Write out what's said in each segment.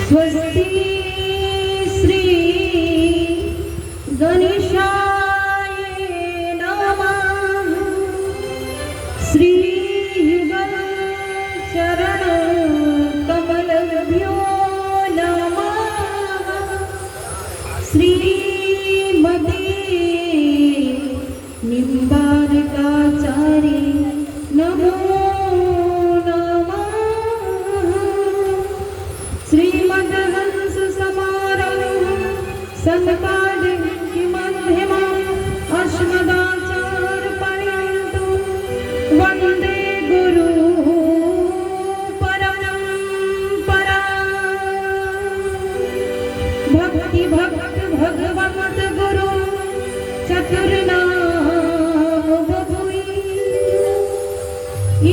स्वस्ति श्री गणेशाय नमः। श्री युगल चरण कमलभ्यो नमः। श्रीमते निम्बारकाचार्य नमो संपादि मध्यमा अस्मदाचार्यपर्यन्तं वन्दे गुरु परम्परा। भक्ति भक्त भगवत गुरु चतुर्नाम बभुई।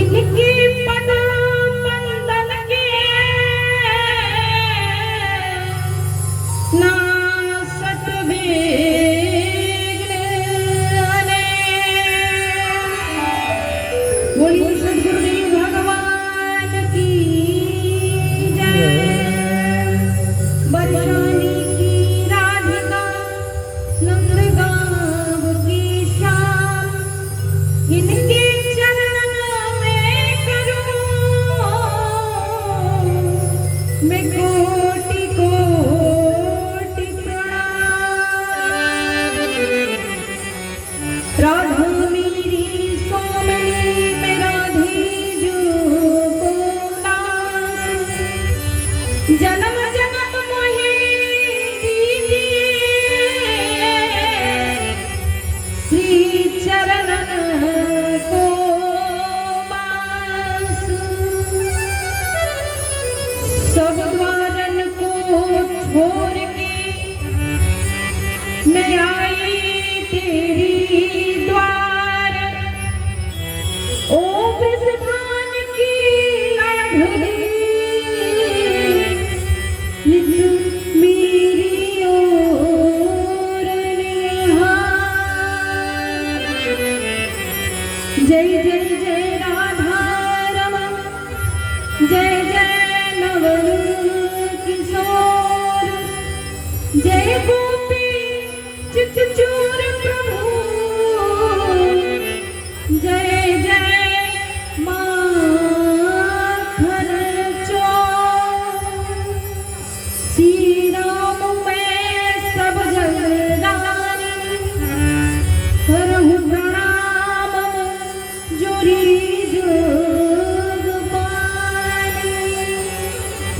इनके पद बंदन के ना जन्म जन्म मोहे दीजिए श्री चरणन को बास। सब द्वारन को छोड़ के मैं आई तेरी द्वार। ओ ब्रजधान की लाडली मेरी ओर निहार। जय जय जय राधा रमण, जय जय नवल किशोर, जय गोपी चितचूर प्रभु, जय जय माखन चोर। श्री राम मैं सब जगदारी करहूँ प्रणाम जोरी जोग पानी।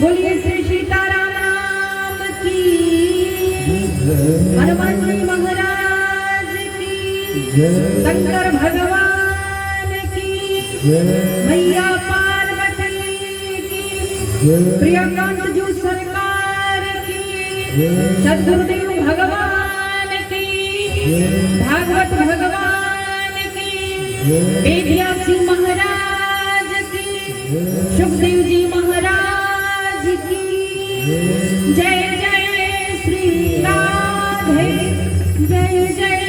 बोलिए श्री सीताराम राम की, हनुमान जी महाराज की, शंकर भगवान की, मैया पार्वती की, प्रियकांत जू सरकार, सद्गुरुदेव भगवान की, भागवत भगवान की, वेदव्यासी महाराज की, सुखदेव जी महाराज की। जय जय श्री राधे, जय जय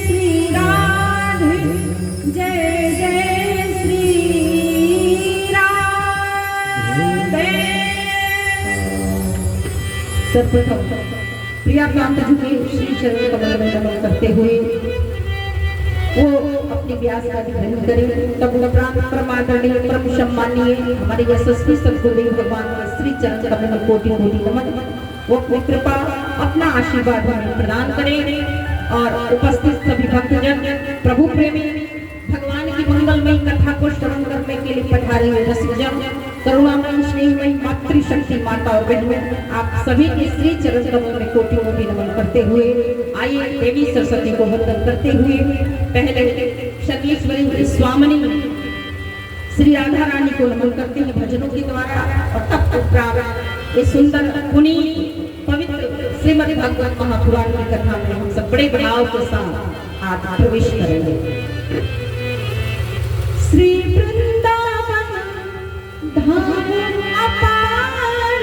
श्री राधे, जय जय श्री राधे। सर्वप्रथम प्रियकांत जी के श्री चरण कमल में नमन करते हुए वो अपनी व्यास का ग्रहण करें। तब प्राण परमादरणीय परम सम्मानीय हमारे यशस्वी सद्गुरुदेव भगवान के श्री चरण कमल में कोटि कोटि नमन। वो अपनी कृपा अपना आशीर्वाद हमें प्रदान करें और उपस्थित सभी भक्तजन प्रभु प्रेमी भगवान की मंगलमयी कथा को श्रवण करने के लिए पधारे हुए रसिकजन, करुणामयी स्नेहमयी मातृशक्ति माता और बहनों, आप सभी के श्री चरण कमल में कोटि कोटि नमन करते हुए आइए देवी सरस्वती को वंदन करते हुए पहले शक्लेश्वरी स्वामिनी श्री राधा रानी को नमन करते हैं भजनों के द्वारा और तब उपरांत ये सुंदर पुनीत पवित्र श्रीमद् भागवत महापुराण की कथा में हम सब बड़े भाव के साथ आज प्रवेश करेंगे। श्री वृंदावन धाम अपार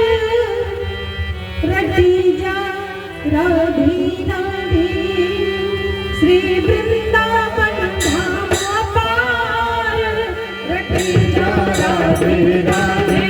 रटी जा राधे राधे। श्री वृंदावन धाम अपार रटी जा राधे राधे।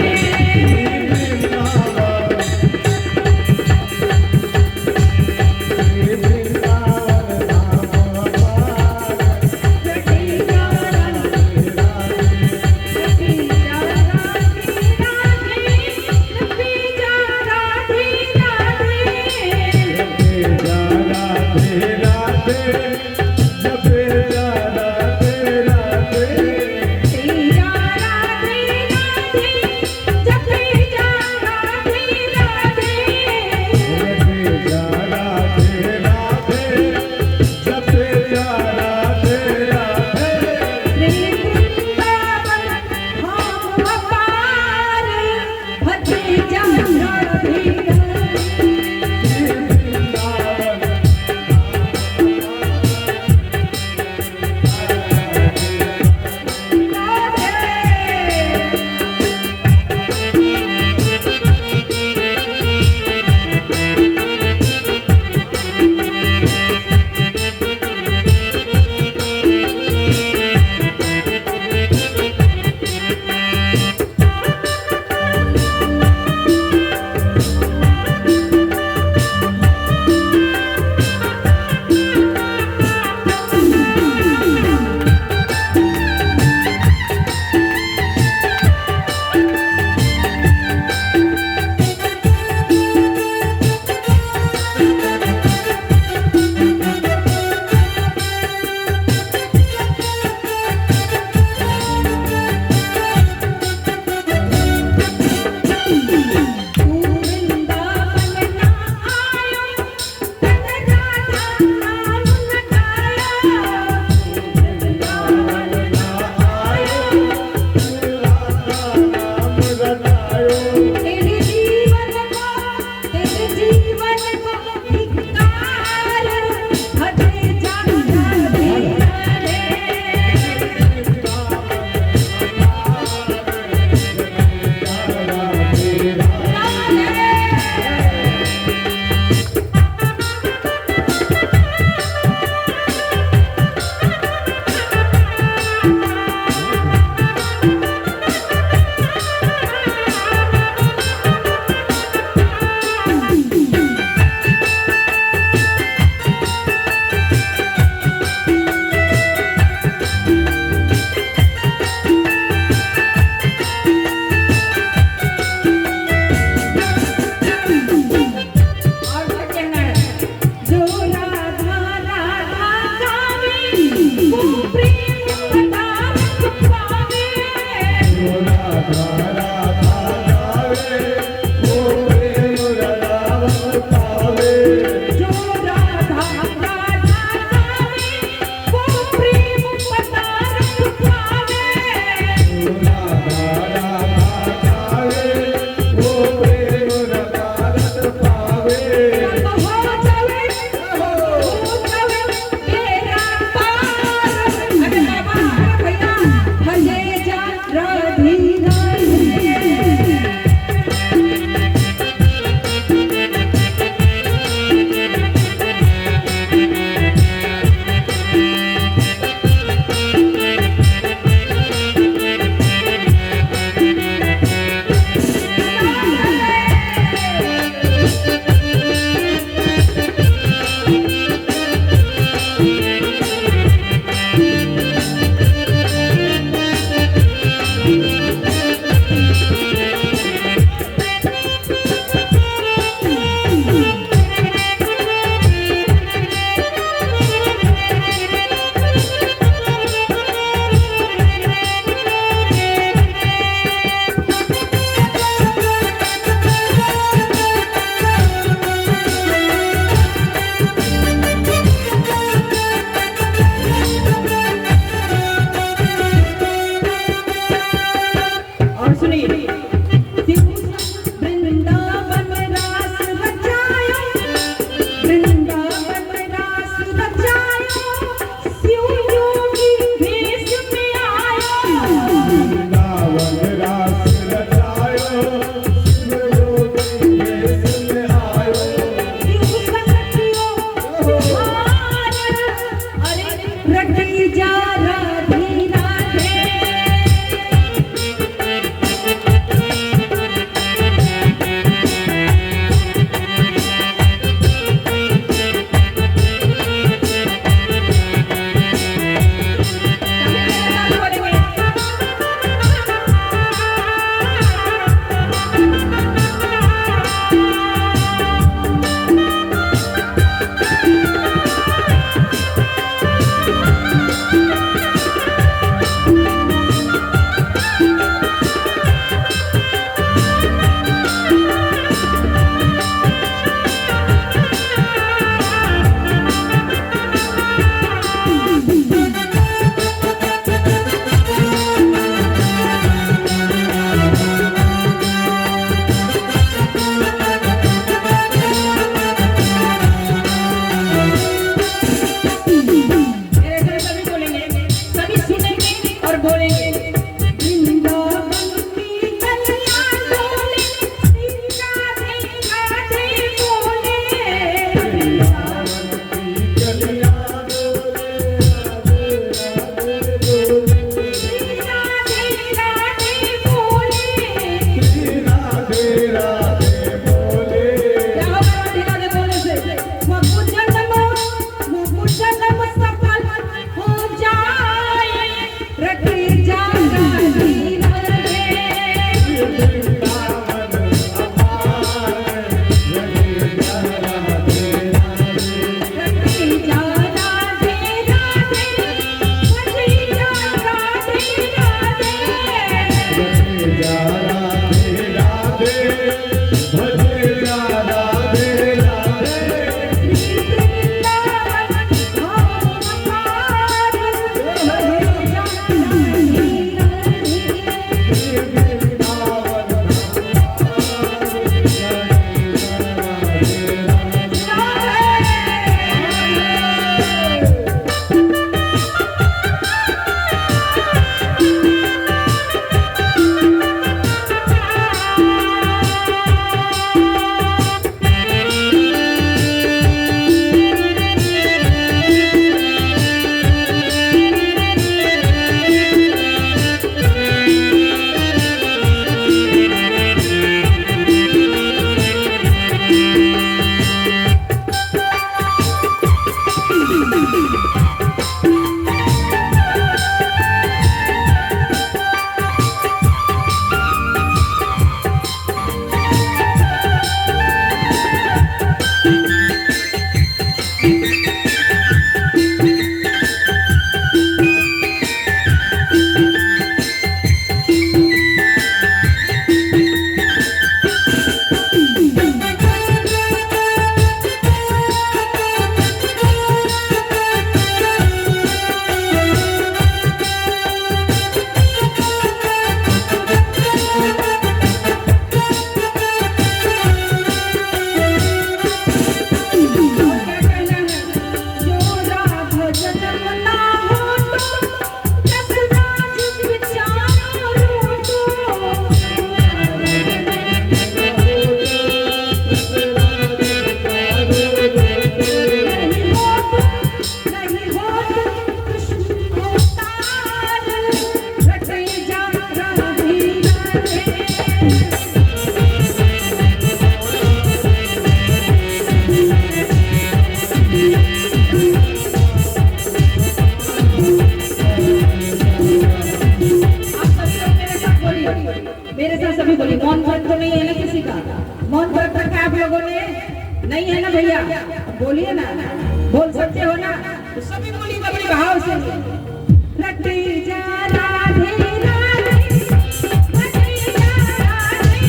लोगों ने? नहीं है ना भैया? बोलिए ना, बोल सकते हो ना? तो सभी बोलिए बड़े भाव से। रटी जा राधे राधे, रटी जा राधे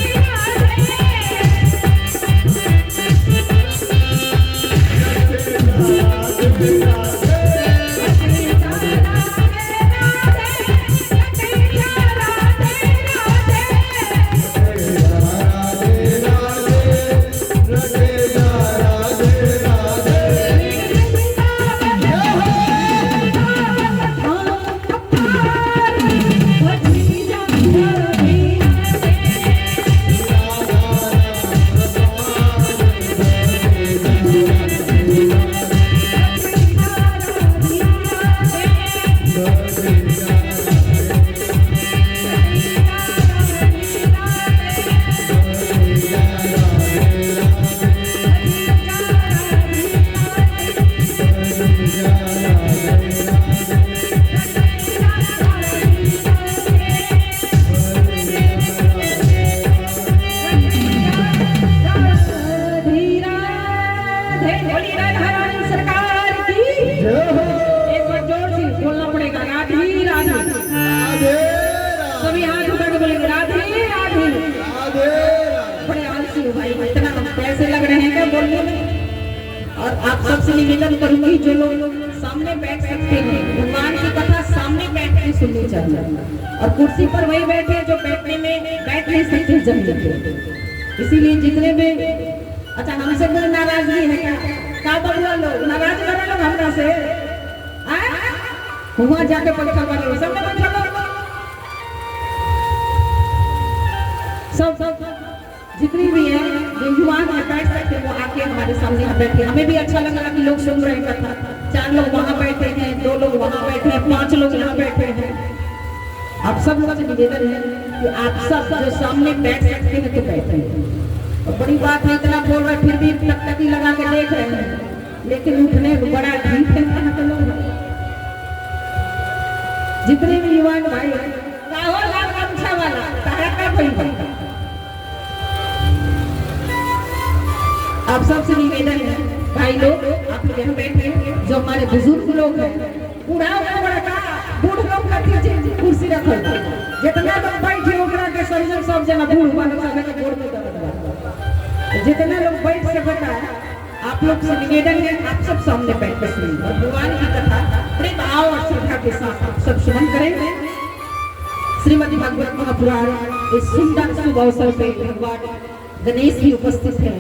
और आप सबसे निवेदन करूंगी जो लोग सामने बैठ सकते हैं, भगवान की कथा सामने बैठ के सुननी चाहिए। और कुर्सी पर वही बैठे जो बैठने में बैठ नहीं सकते जमीन पे। इसीलिए जितने भी अच्छा हमसे कोई नाराजगी है क्या बबुआ लोग नाराज कर लोग हमरा से वहां जाके परीक्षा कर लो सब सब जितनी भी है जो युवा है बैठ सकते वो आके हमारे सामने बैठे। हमें भी अच्छा लगा कि लोग सुन रहे हैं कथा। 4 लोग वहाँ बैठे हैं, 2 लोग वहाँ बैठे हैं, 5 लोग यहाँ बैठे हैं। आप सब लोगों से निवेदन है कि आप सब जो सामने बैठ सकते हैं तो बैठे हैं। और बड़ी बात है इतना बोल रहे फिर भी टकटकी लगा के देख रहे हैं, लेकिन उठने बड़ा ढीठ है यहाँ के लोग। जितने भी युवा भाई वाला तारा का भाई आप सबसे निवेदन है भाई लोग आप लोग यहाँ बैठे जो हमारे बुजुर्ग लोग हैं बूढ़ा बूढ़ लोग का कुर्सी रखो जितना लोग बैठे ओकरा के सब जना बूढ़ वाले सब के गोड़ में दर्द जितना लोग बैठ सकता है आप लोग से निवेदन है आप सब सामने बैठ कर सुनिए और भगवान की कथा बड़े भाव और श्रद्धा के साथ आप सब श्रवण करें। श्रीमद् भागवत महापुराण इस सुंदर शुभ अवसर पे भगवान गणेश भी उपस्थित है।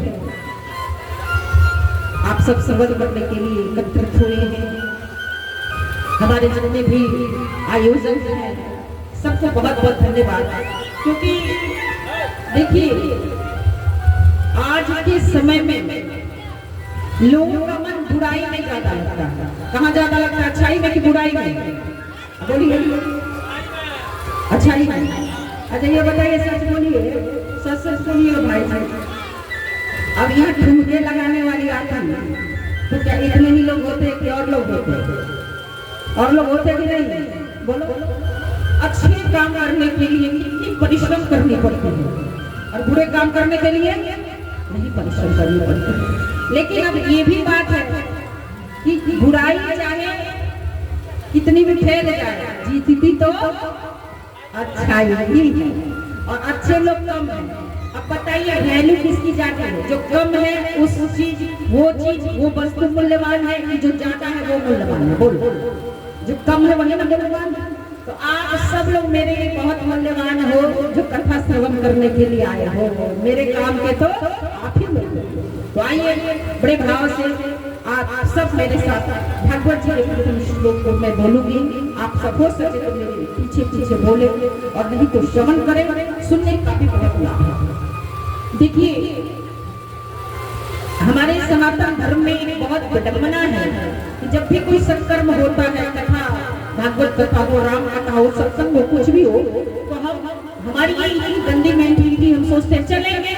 आप सब संवाद करने के लिए एकत्रित हुए हैं। हमारे जितने भी आयोजक हैं सबको बहुत बहुत धन्यवाद। क्योंकि देखिए आज के समय में लोगों का मन बुराई में ज्यादा लगता है। कहाँ ज्यादा लगता है? अच्छाई में कि बुराई में? बोलिए अच्छाई में। अच्छा ये बताइए सच बोलिए, सच बोलिए भाई जी। अब यहाँ ठुमके लगाने वाली आती है तो क्या इतने ही लोग होते हैं कि और लोग होते हैं? और लोग होते कि नहीं? बोलो। अच्छे काम करने के लिए कितनी परिश्रम करनी पड़ती है और बुरे काम करने के लिए नहीं परिश्रम करनी पड़ती। लेकिन अब ये भी बात है कि बुराई चाहे कितनी भी फैल जाए जीतती तो अच्छाई ही है और अच्छे लोग कम है। अब बताइए वैल्यू किसकी जाती है? जो कम है उस चीज वो वस्तु मूल्यवान है कि जो ज्यादा है वो मूल्यवान है? बोलो। जो कम है वही मूल्यवान है। तो आप सब लोग मेरे लिए बहुत मूल्यवान हो जो कथा श्रवण करने के लिए आए हो। मेरे काम के तो आप ही लोग। तो आइए बड़े भाव से आप सब मेरे साथ भागवत जी के श्लोक को मैं बोलूंगी। आप सब हो सके तो मेरे पीछे बोले और नहीं तो श्रवण करें, सुनने का भी बहुत लाभ है। देखिए हमारे सनातन धर्म में एक बहुत विडंबना है कि जब भी कोई सत्कर्म होता है, कथा भागवत कथा हो, राम कथा हो, सत्संग हो, कुछ भी हो, तो हमारी ये गंदी मेंटालिटी हम सोचते हैं चलेंगे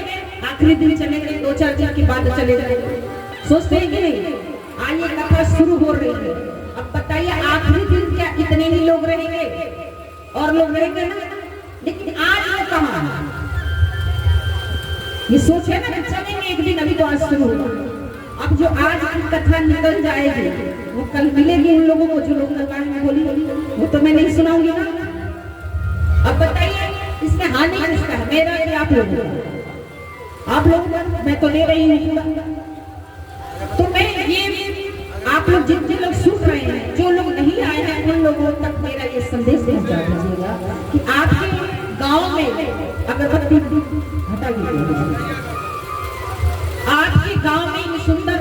आखिरी दिन चलेंगे, 2-4 दिन के बाद चले जाएंगे, सोचते हैं कि नहीं। आज ये कथा शुरू हो रही है, अब बताइए आखिरी दिन क्या इतने ही लोग रहेंगे? और लोग रहेंगे ना, लेकिन आज वो कहाँ ये सोचे ना कि चलेंगे एक दिन, अभी तो आज शुरू हुआ। अब जो आज की कथा निकल जाएगी वो कल मिलेगी उन लोगों को जो लोग दरबार में बोली, वो तो मैं नहीं सुनाऊंगी ना। अब बताइए इसमें हानि किसका है, मेरा या आप लोगों का? आप लोग, मैं तो ले रही हूँ। तो मैं ये आप लोग जिन जिन लोग सुन रहे हैं, जो लोग नहीं आए हैं, उन लोगों तक मेरा ये संदेश पहुंचा दीजिएगा कि आपके गांव में अगरबत्ती हटाइए, आपके गांव में सुंदर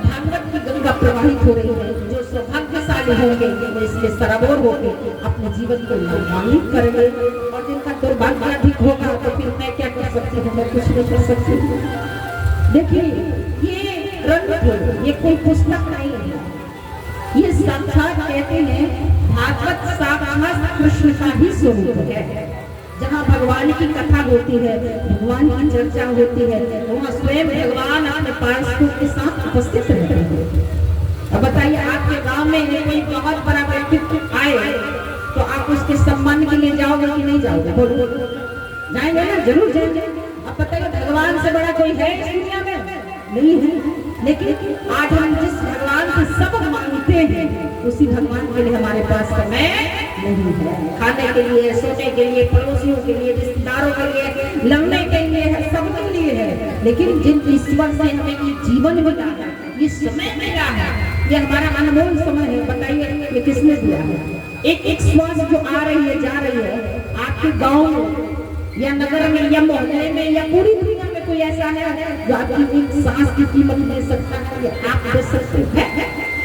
भागवत की गंगा प्रवाहित हो रही है। जो सौभाग्यशाली होंगे वो इसमें सराबोर होंगे, अपने जीवन को लाभान्वित करेंगे। और जिनका दुर्भाग्य अधिक होगा तो फिर मैं क्या कर सकती हूँ, मैं कुछ नहीं कर सकती। देखिए ये ग्रंथ, ये कोई पुस्तक नहीं है, ये साक्षात कहते हैं भागवत साक्षात कृष्ण का ही स्वरूप है। जहाँ भगवान की कथा होती है, भगवान की चर्चा होती है, वहाँ स्वयं भगवान अपने पार्षदों के साथ उपस्थित रहते हैं। अब बताइए आपके गांव में कोई बहुत बड़ा व्यक्तित्व आए तो आप उसके सम्मान के लिए जाओगे कि नहीं जाओगे? बोलो, जाएंगे ना? जरूर जाएंगे। अब बताइए भगवान से बड़ा कोई है इस दुनिया में? नहीं है। लेकिन आज हम जिस भगवान से सब मांगते हैं उसी भगवान के लिए हमारे पास समय नहीं है। खाने के लिए, सोने के लिए, पड़ोसियों के लिए, रिश्तेदारों के लिए, लड़ने के लिए है, सबके लिए है। लेकिन जिन ईश्वर से हमें ये जीवन मिला है, ये समय मिला है, ये हमारा अनमोल समय है। बताइए ये किसने दिया है? एक एक श्वास जो आ रही है, जा रही है, आपके गाँव में या नगर में या मोहल्ले में या पूरी दुनिया में कोई ऐसा है जो आपकी एक सांस की कीमत दे सकता है? आप दे सकते हैं?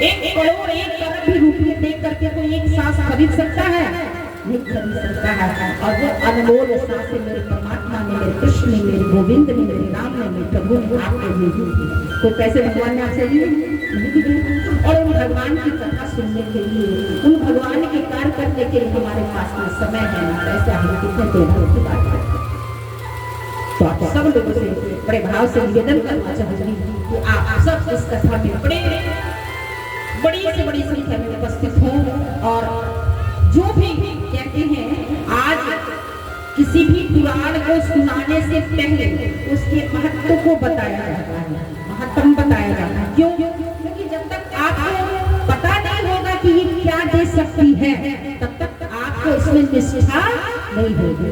1 करोड़ 1 करोड़ भी रुपये दे करके कोई एक सांस खरीद सकता है? नहीं खरीद सकता है। और वो अनमोल सांस मेरे परमात्मा ने, मेरे कृष्ण ने, मेरे गोविंद ने, मेरे राम ने, मेरे प्रभु ने आपको दे दी। कोई पैसे भगवान ने आपसे दिए नहीं? और उन भगवान की कथा सुनने के लिए, उन भगवान के कार्य करने के लिए हमारे पास में समय है ना पैसा है, कितने देर की बात है। तो आप सब लोगों से बड़े भाव से निवेदन करना चाहूंगी कि आप सब इस कथा में बड़ी से बड़ी संख्या में उपस्थित हों। और जो भी कहते हैं, आज किसी भी पुराण को सुनाने से पहले उसके महत्व को बताया जाता है, महत्व बताया जाता है। क्यों? क्योंकि जब तक आपको पता नहीं होगा कि ये क्या दे सकती है, तब तक आपको इसमें निष्ठा नहीं होगी।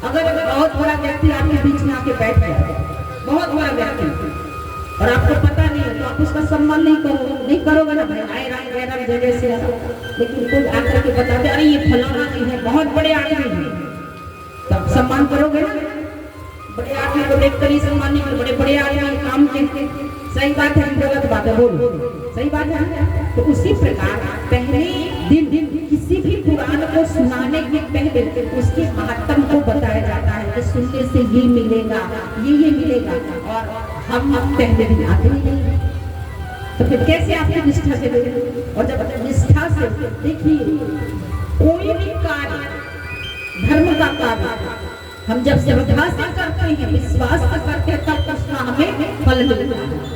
अगर बहुत बड़ा व्यक्ति आपके बीच में आके बैठ गया, बहुत बड़ा व्यक्ति, और आपको पता नहीं है, तो आप उसका सम्मान नहीं करोगे ना। भाई आए राम जगह से, लेकिन कोई आकर के बता दे अरे ये फलाना जी है, बहुत बड़े आदमी है, तब सम्मान करोगे ना। बड़े आदमी को देख कर ही सम्मान नहीं करो, बड़े बड़े आदमी काम करते। सही बात है, गलत बात है? बोलो, सही बात है। तो उसी प्रकार पहले दिन किसी भी पुराण को सुनाने के पहले उसके महत्व को बताया जाता है कि सुनने से ये मिलेगा, ये मिलेगा। और हम पहले दिन आते ही नहीं, तो फिर कैसे आपकी निष्ठा से देंगे? और जब निष्ठा से देखिए, कोई भी कार्य, धर्म का कार्य हम जब श्रद्धा से करते हैं, विश्वास से करते हैं, तब उसका हमें फल मिलता है।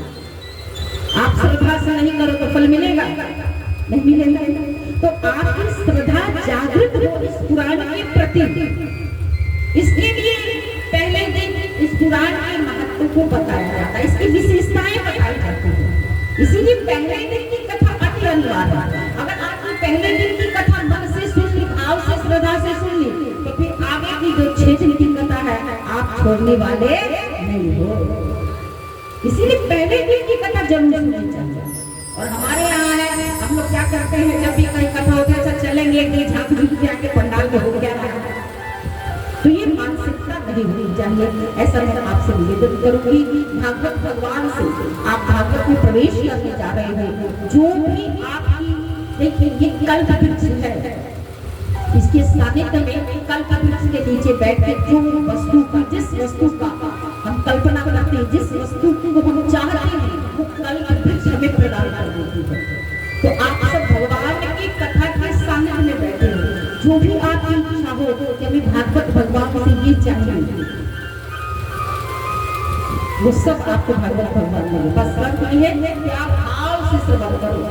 आप श्रद्धा से नहीं करो तो फल मिलेगा? नहीं मिलेगा। तो आपकी श्रद्धा जागृत हो इस पुराण के प्रति, इसके लिए पहले दिन इस पुराण के महत्व को बताया जाता है, इसकी विशेषताएं बताई जाती हैं। इसीलिए पहले दिन की कथा अति अनिवार्य है। अगर आपने पहले दिन की कथा मन से सुन ली, भाव से, श्रद्धा से सुन ली, तो फिर आगे की जो 6 दिन की कथा है आप छोड़ने वाले नहीं हो। इसीलिए पहले दिन की कथा जरूर सुननी चाहिए। और हमारे यहाँ है, हम लोग क्या करते हैं, जब भी कहीं कथा होती है, अच्छा चलेंगे एक दिन झांक झूक के आके पंडाल में हो गया है, तो ये मानसिकता नहीं होनी चाहिए। ऐसा मैं आपसे निवेदन करूंगी। भागवत भगवान से आप भागवत में प्रवेश करने जा रहे हैं, जो भी आपकी, देखिए ये कल्प वृक्ष है, इसके सानिध्य में कल्प वृक्ष के नीचे बैठ के जो वस्तु का, जिस वस्तु का हम कल्पना करते हैं, जिस वस्तु को हम चाहते हैं, वो कल्प वृक्ष हमें प्रदान कर देती है। तो आप सब भगवान की कथा के सानिध्य में बैठे हैं, जो भी आपकी इच्छा हो कि हमें भागवत भगवान से ये चाहिए, वो सब आपको भागवत भगवान मिले। बस शर्त ये है कि आप भाव से श्रवण करो,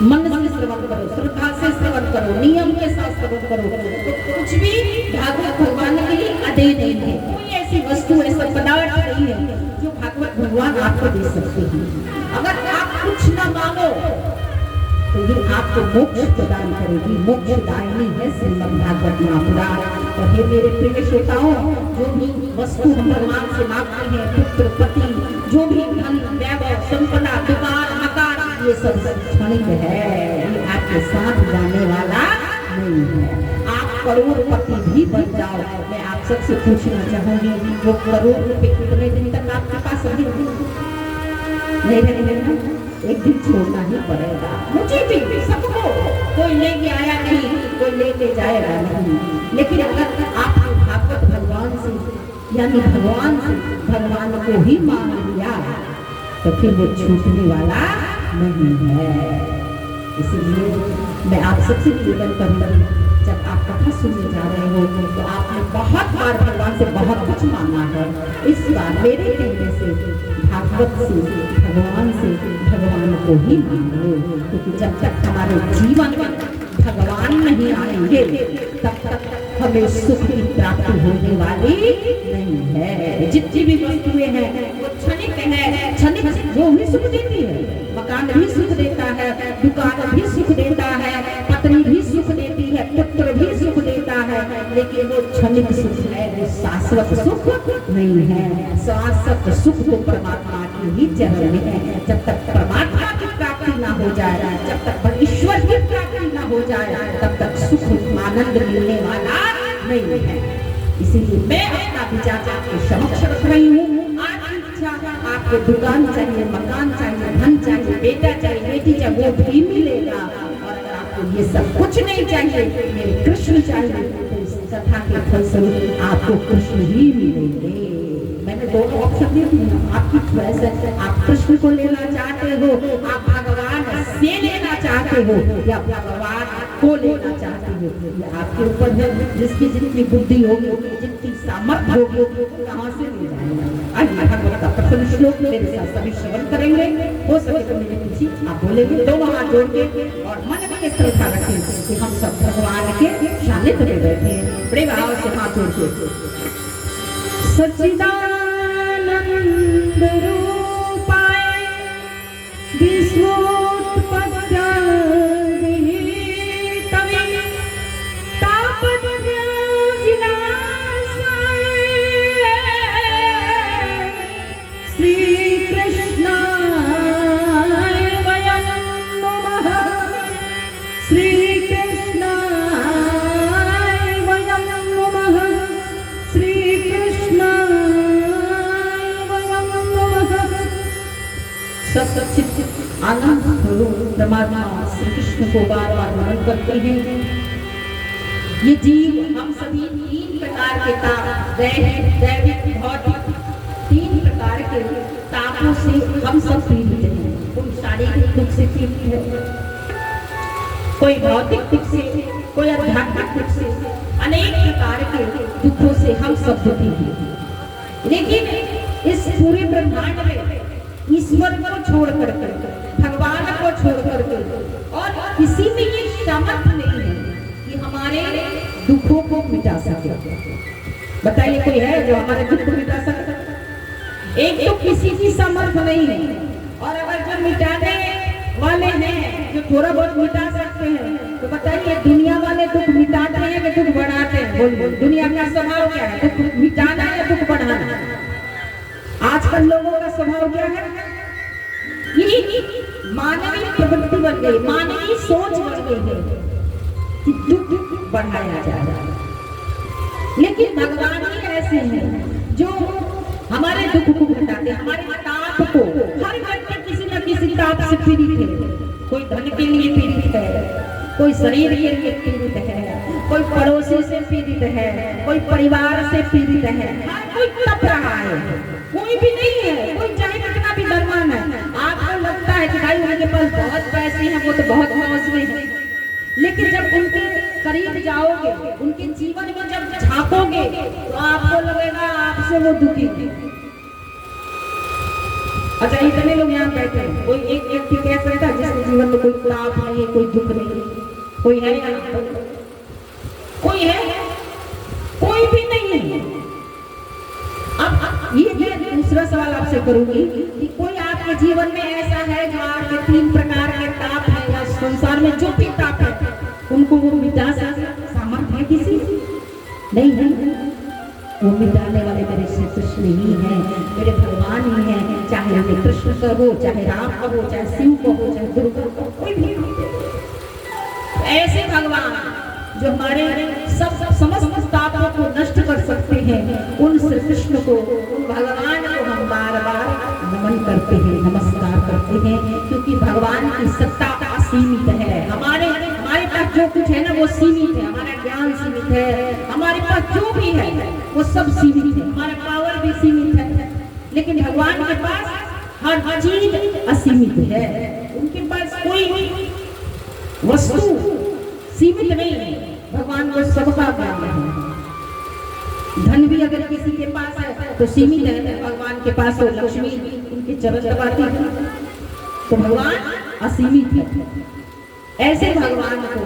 मन से श्रवण करो, श्रद्धा से श्रवण करो, नियम के साथ श्रवण करो। तो कुछ भी भागवत भगवान के लिए अधेय नहीं है, कोई ऐसी वस्तु, ऐसा पदार्थ नहीं है जो भगवान आपको दे सकते हैं। अगर आप कुछ ना मांगो तो ये आपको मोक्ष प्रदान करेगी। मोक्षदायिनी है श्रीमद् भागवत महापुराण। और हे मेरे प्रिय श्रोताओं, जो भी वस्तु हम भगवान से मांगते हैं, पुत्र पति, जो भी धन वैभव संपदा दुकान मकान, ये सब क्षणिक है, ये आपके साथ जाने वाला नहीं है। आप करोड़पति भी बन जाओ, मैं आप सबसे पूछना चाहूंगी, वो करोड़ रुपए कितने दिन तक आपके पास नहीं रहेगा? एक दिन छोड़ना ही पड़ेगा। मुझे भी, सबको, कोई लेके आया नहीं, कोई लेके जाएगा नहीं। लेकिन अगर आप भागवत भगवान से, यानी भगवान से भगवान को ही मांग लिया, तो फिर वो छूटने वाला नहीं है। इसलिए मैं आप सबसे निवेदन करूंगी, जब आप कथा सुनने जा रहे हो तो आपने बहुत बार भगवान से बहुत कुछ मांगा है। इस बार मेरे कहने से भागवत से, भगवान से, भगवान को ही मांगो, क्योंकि जब तक हमारे जीवन में भगवान नहीं आएंगे तब तक हमें सुख की प्राप्ति होने वाली नहीं है। जितनी भी वस्तुएं हैं वो क्षणिक है, क्षणिक वो भी सुख देती है, मकान भी सुख देता है, दुकान भी सुख देता है, पत्नी भी सुख देती है, पुत्र भी सुख देता है, लेकिन वो क्षणिक सुख है, वो शाश्वत सुख नहीं है। शाश्वत सुख तो परमात्मा की ही चरण में है। जब तक परमात्मा की प्राप्ति ना हो जाए, जब तक ईश्वर की प्राप्ति ना हो जाए, तब तक सुख आनंद मिलने वाला नहीं है। इसीलिए मैं अपना विचार आपके समक्ष रख रही हूँ। आपको दुकान चाहिए, मकान चाहिए, धन चाहिए, बेटा चाहिए, बेटी चाहिए, वो भी मिलेगा। और अगर आपको ये सब कुछ नहीं चाहिए, मेरे कृष्ण चाहिए, तो इस कथा के फलस्वरूप आपको कृष्ण ही मिलेंगे। मैंने दोनों ऑप्शन दिए थे, आपकी चॉइस है। आप कृष्ण को लेना चाहते हो, आप भगवान से लेना चाहते हो, या भगवान को लेना चाहते हो, ये आपके ऊपर है। जिसकी जितनी बुद्धि होगी, जितनी सामर्थ्य होगी, कहाँ से ले जाएगा। आइए भगवत का प्रथम श्लोक मेरे साथ सभी श्रवण करेंगे। हो सके तो मेरे पीछे आप बोलेंगे, दोनों हाथ जोड़ के और मन में श्रद्धा रखें कि हम सब भगवान के सानिध्य में बैठे हैं। बड़े भाव से हाथ जोड़ के सच्चिदानंद रूपाय विश्वोत्पत्त्यादिहेतवे तापत्रय विनाशाय श्री कृष्णाय वयं नमः। श्री कृष्णाय वयं नमः। श्री कृष्णाय वयं नमः। सच्चिद आनंद स्वरूप परमात्मा श्री कृष्ण को बार बार नमन करते हैं। ये जीव हम सभी तीन प्रकार के ताप, दैविक, भौतिक, तीन प्रकार के तापों से हम सब पीड़ित हैं। कोई शारीरिक दुख से पीड़ित है, कोई भौतिक दुख से, कोई आध्यात्मिक दुख से, अनेक प्रकार के दुखों से हम सब दुखी हैं। लेकिन इस पूरे ब्रह्मांड में ईश्वर को छोड़ करके, भगवान को छोड़ करके और किसी में ये सामर्थ्य नहीं है कि हमारे दुखों को मिटा सके। बताइए कोई है जो हमारे दुख को मिटा सकता? एक तो किसी की सामर्थ्य नहीं है, और अगर जो मिटाने वाले हैं, जो थोड़ा बहुत मिटा सकते हैं, तो बताइए दुनिया वाले दुख मिटाते हैं कि दुख बढ़ाते हैं? बोलिए, दुनिया का स्वभाव क्या है? दुख मिटाना या दुख बढ़ाना? आजकल लोगों का स्वभाव क्या है? ये मानवीय प्रवृत्ति बन गई, मानवीय सोच बन गई है कि दुख बढ़ाया जा रहा है। लेकिन भगवान ही ऐसे हैं जो हमारे दुख को घटाते, हमारे ताप को। हर व्यक्ति किसी न किसी ताप से पीड़ित है। कोई धन के लिए पीड़ित है, कोई शरीर के लिए पीड़ित है, कोई पड़ोसी से पीड़ित है, कोई परिवार से पीड़ित है, कोई तप रहा है। कोई भी नहीं है, कोई चाहे कितना भी धनवान है। आपको लगता है कि भाई उनके पास बहुत पैसे हैं, वो तो बहुत मौज में है, लेकिन जब उनके करीब जाओगे, उनके जीवन में जब झांकोगे, तो आपको लगेगा आपसे वो दुखी है। अच्छा, इतने लोग यहाँ बैठे हैं, कोई एक व्यक्ति कह सकता है जिसके जीवन में कोई ताप नहीं है, कोई दुख नहीं, कोई है यहाँ? कोई है? कोई भी नहीं है। अब ये दूसरा सवाल आपसे करूंगी कि कोई आपके जीवन में ऐसा है जो आपके 3 प्रकार के ताप है या संसार में जो भी ताप है उनको वो मिटा सकता सामर्थ्य है किसी? नहीं है। वो मिटाने वाले मेरे श्री कृष्ण ही हैं, मेरे भगवान ही हैं, चाहे वे कृष्ण का हो, चाहे राम का हो, चाहे शिव का हो, चाहे दुर्गा का हो, कोई भी ऐसे भगवान जो हमारे सब समस्त तापों को नष्ट कर सकते हैं, उन श्री कृष्ण को, उन भगवान को हम बार बार नमन करते हैं, नमस्कार करते हैं, क्योंकि भगवान की सत्ता असीमित है। हमारे पास जो कुछ है ना वो सीमित है, हमारा ज्ञान सीमित है, हमारे पास जो भी है वो सब सीमित है, हमारा पावर भी सीमित है, लेकिन भगवान के पास हर चीज असीमित है। उनके पास कोई वस्तु सीमित नहीं है, भगवान को सबका ज्ञान है। धन भी अगर किसी के पास है तो सीमित है, भगवान के पास तो लक्ष्मी उनके चरण दबाती है, तो भगवान असीमित है। ऐसे भगवान को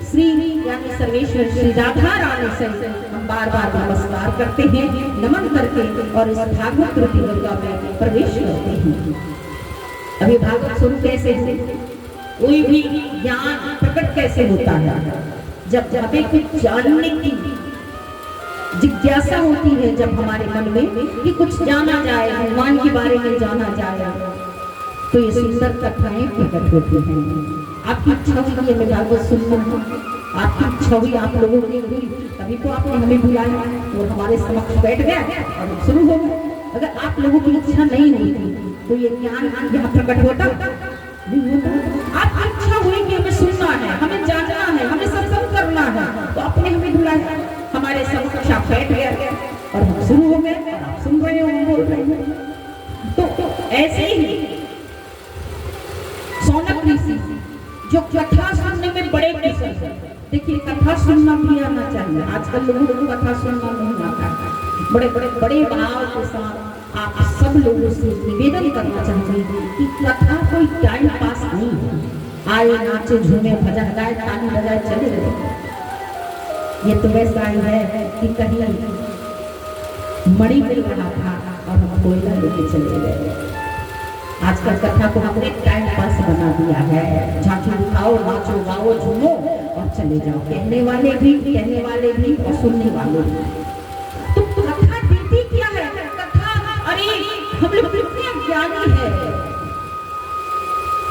श्री यानी सर्वेश्वर श्री राधा रानी से हम बार बार नमस्कार करते हैं, नमन करके और इस भागवत रूपी गंगा में प्रवेश करते हैं। अभी भागवत शुरू कैसे है? कोई भी ज्ञान प्रकट कैसे होता है? जब हमें कुछ जानने की जिज्ञासा होती है, जब हमारे मन में कि कुछ जाना जाए, भगवान के बारे में जाना जाए, तो ये सुंदर कथाएं प्रकट होती हैं। आपकी इच्छा हुई मैं भागवत सुनना, आपकी इच्छा हुई आप लोगों की हुई, तभी तो आपने हमें बुलाया और हमारे समक्ष बैठ गया और शुरू हो गया। अगर आप लोगों की इच्छा नहीं होती तो ये ज्ञान यहाँ प्रकट होता नहीं होता। आपकी इच्छा हुई कि हमें सुनना है, हमें जानना है, हमें सत्संग करना है, तो आपने हमें बुलाया, हमारे समक्ष आप बैठ गया और हम शुरू हो गए और आप सुन रहे हो, हम बोल रहे हैं। तो ऐसे ही सौनक ऋषि जो कथा सुनने में बड़े कुशल है। देखिए कथा सुनना भी आना चाहिए, आजकल लोगों को कथा सुनना नहीं आता है। बड़े भाव के साथ आप सब लोगों से निवेदन करना चाहते हैं कि कथा कोई टाइम पास नहीं है, आए नाचे झूमे भजन गाए ताली बजाए चले गए। ये तो वैसा ही है कि कहीं मणि मिल रहा था और हम कोयला लेके चले गए। आजकल कथा को हमने टाइम पास बना दिया है, झांकी दिखाओ, नाचो गाओ झूमो और चले जाओ, कहने वाले भी और सुनने वाले भी। तो कथा देती क्या है? कथा, अरे हम लोग कितने ज्ञानी है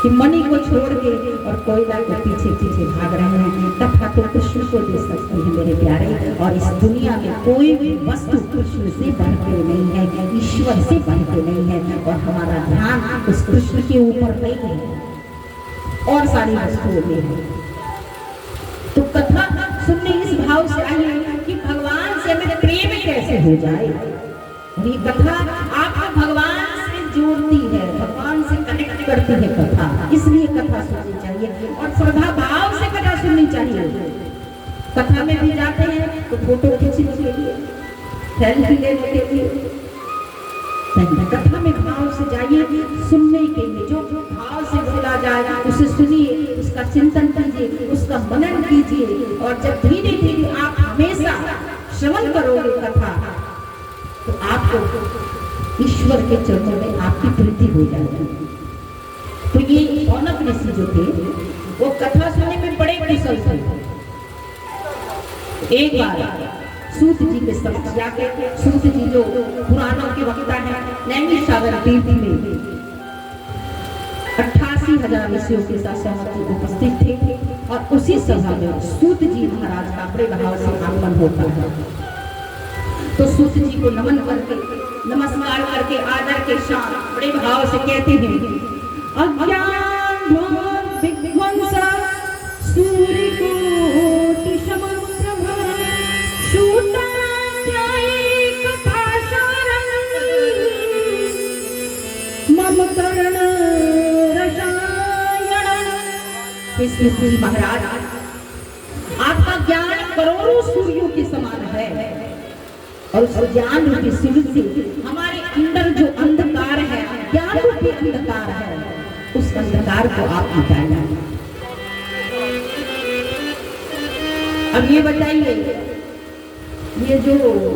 कि मणि को छोड़ के और कोयला के पीछे पीछे भाग रहे हैं। कथा तो कृष्ण को दे सकते हैं मेरे प्यारे, और इस दुनिया में कोई भी वस्तु कृष्ण से बढ़ के नहीं है, ईश्वर से बढ़ के नहीं है, और हमारा ध्यान उस कृष्ण के ऊपर नहीं है और सारी वस्तुओं में है। तो कथा सुनने इस भाव से आई है कि भगवान से हमें प्रेम कैसे हो जाए। और ये कथा आपको भगवान से जोड़ती है, भगवान से कनेक्ट करती है कथा, इसलिए कथा सुननी चाहिए और श्रद्धा भाव से कथा सुननी चाहिए। कथा में भी जाते हैं तो फोटो खींचने के लिए, सेल्फी लेने के लिए, कथा में भाव से जाइए, सुनने के लिए जो भाव से बोला जाए उसे सुनिए, उसका चिंतन कीजिए, उसका मनन कीजिए, और जब धीरे धीरे आप हमेशा श्रवण करोगे कथा तो आपको ईश्वर के चरणों में आपकी प्रीति हो जाएगी। तो ये सौनक ऋषि जो थे वो कथा सुनने में बड़े कुशल थे। एक बार सूत जी के समक्ष जाके, सूत जी जो पुराणों के वक्ता है, नैमिषारण्य तीर्थ में 88,000 ऋषियों के साथ सौनक जी उपस्थित थे, और उसी सभा में सूत जी महाराज का बड़े भाव से आगमन होता है। तो सूत जी को नमन करके, नमस्कार करके, आदर के साथ बड़े भाव से कहते हैं, अज्ञान विध्वंस सूर्य कोटि समप्रभ शूटाध्यायी कथा सारं मम कर्ण रसायन। कृष्ण महाराज आपका ज्ञान करोड़ों सूर्यों के समान है, और उस ज्ञान रूपी सूर्य से हमारे अंदर जो अंधकार है, ज्ञान रूपी अंधकार है, उस अंधकार को आप मिटाइए। अब ये बताइए ये जो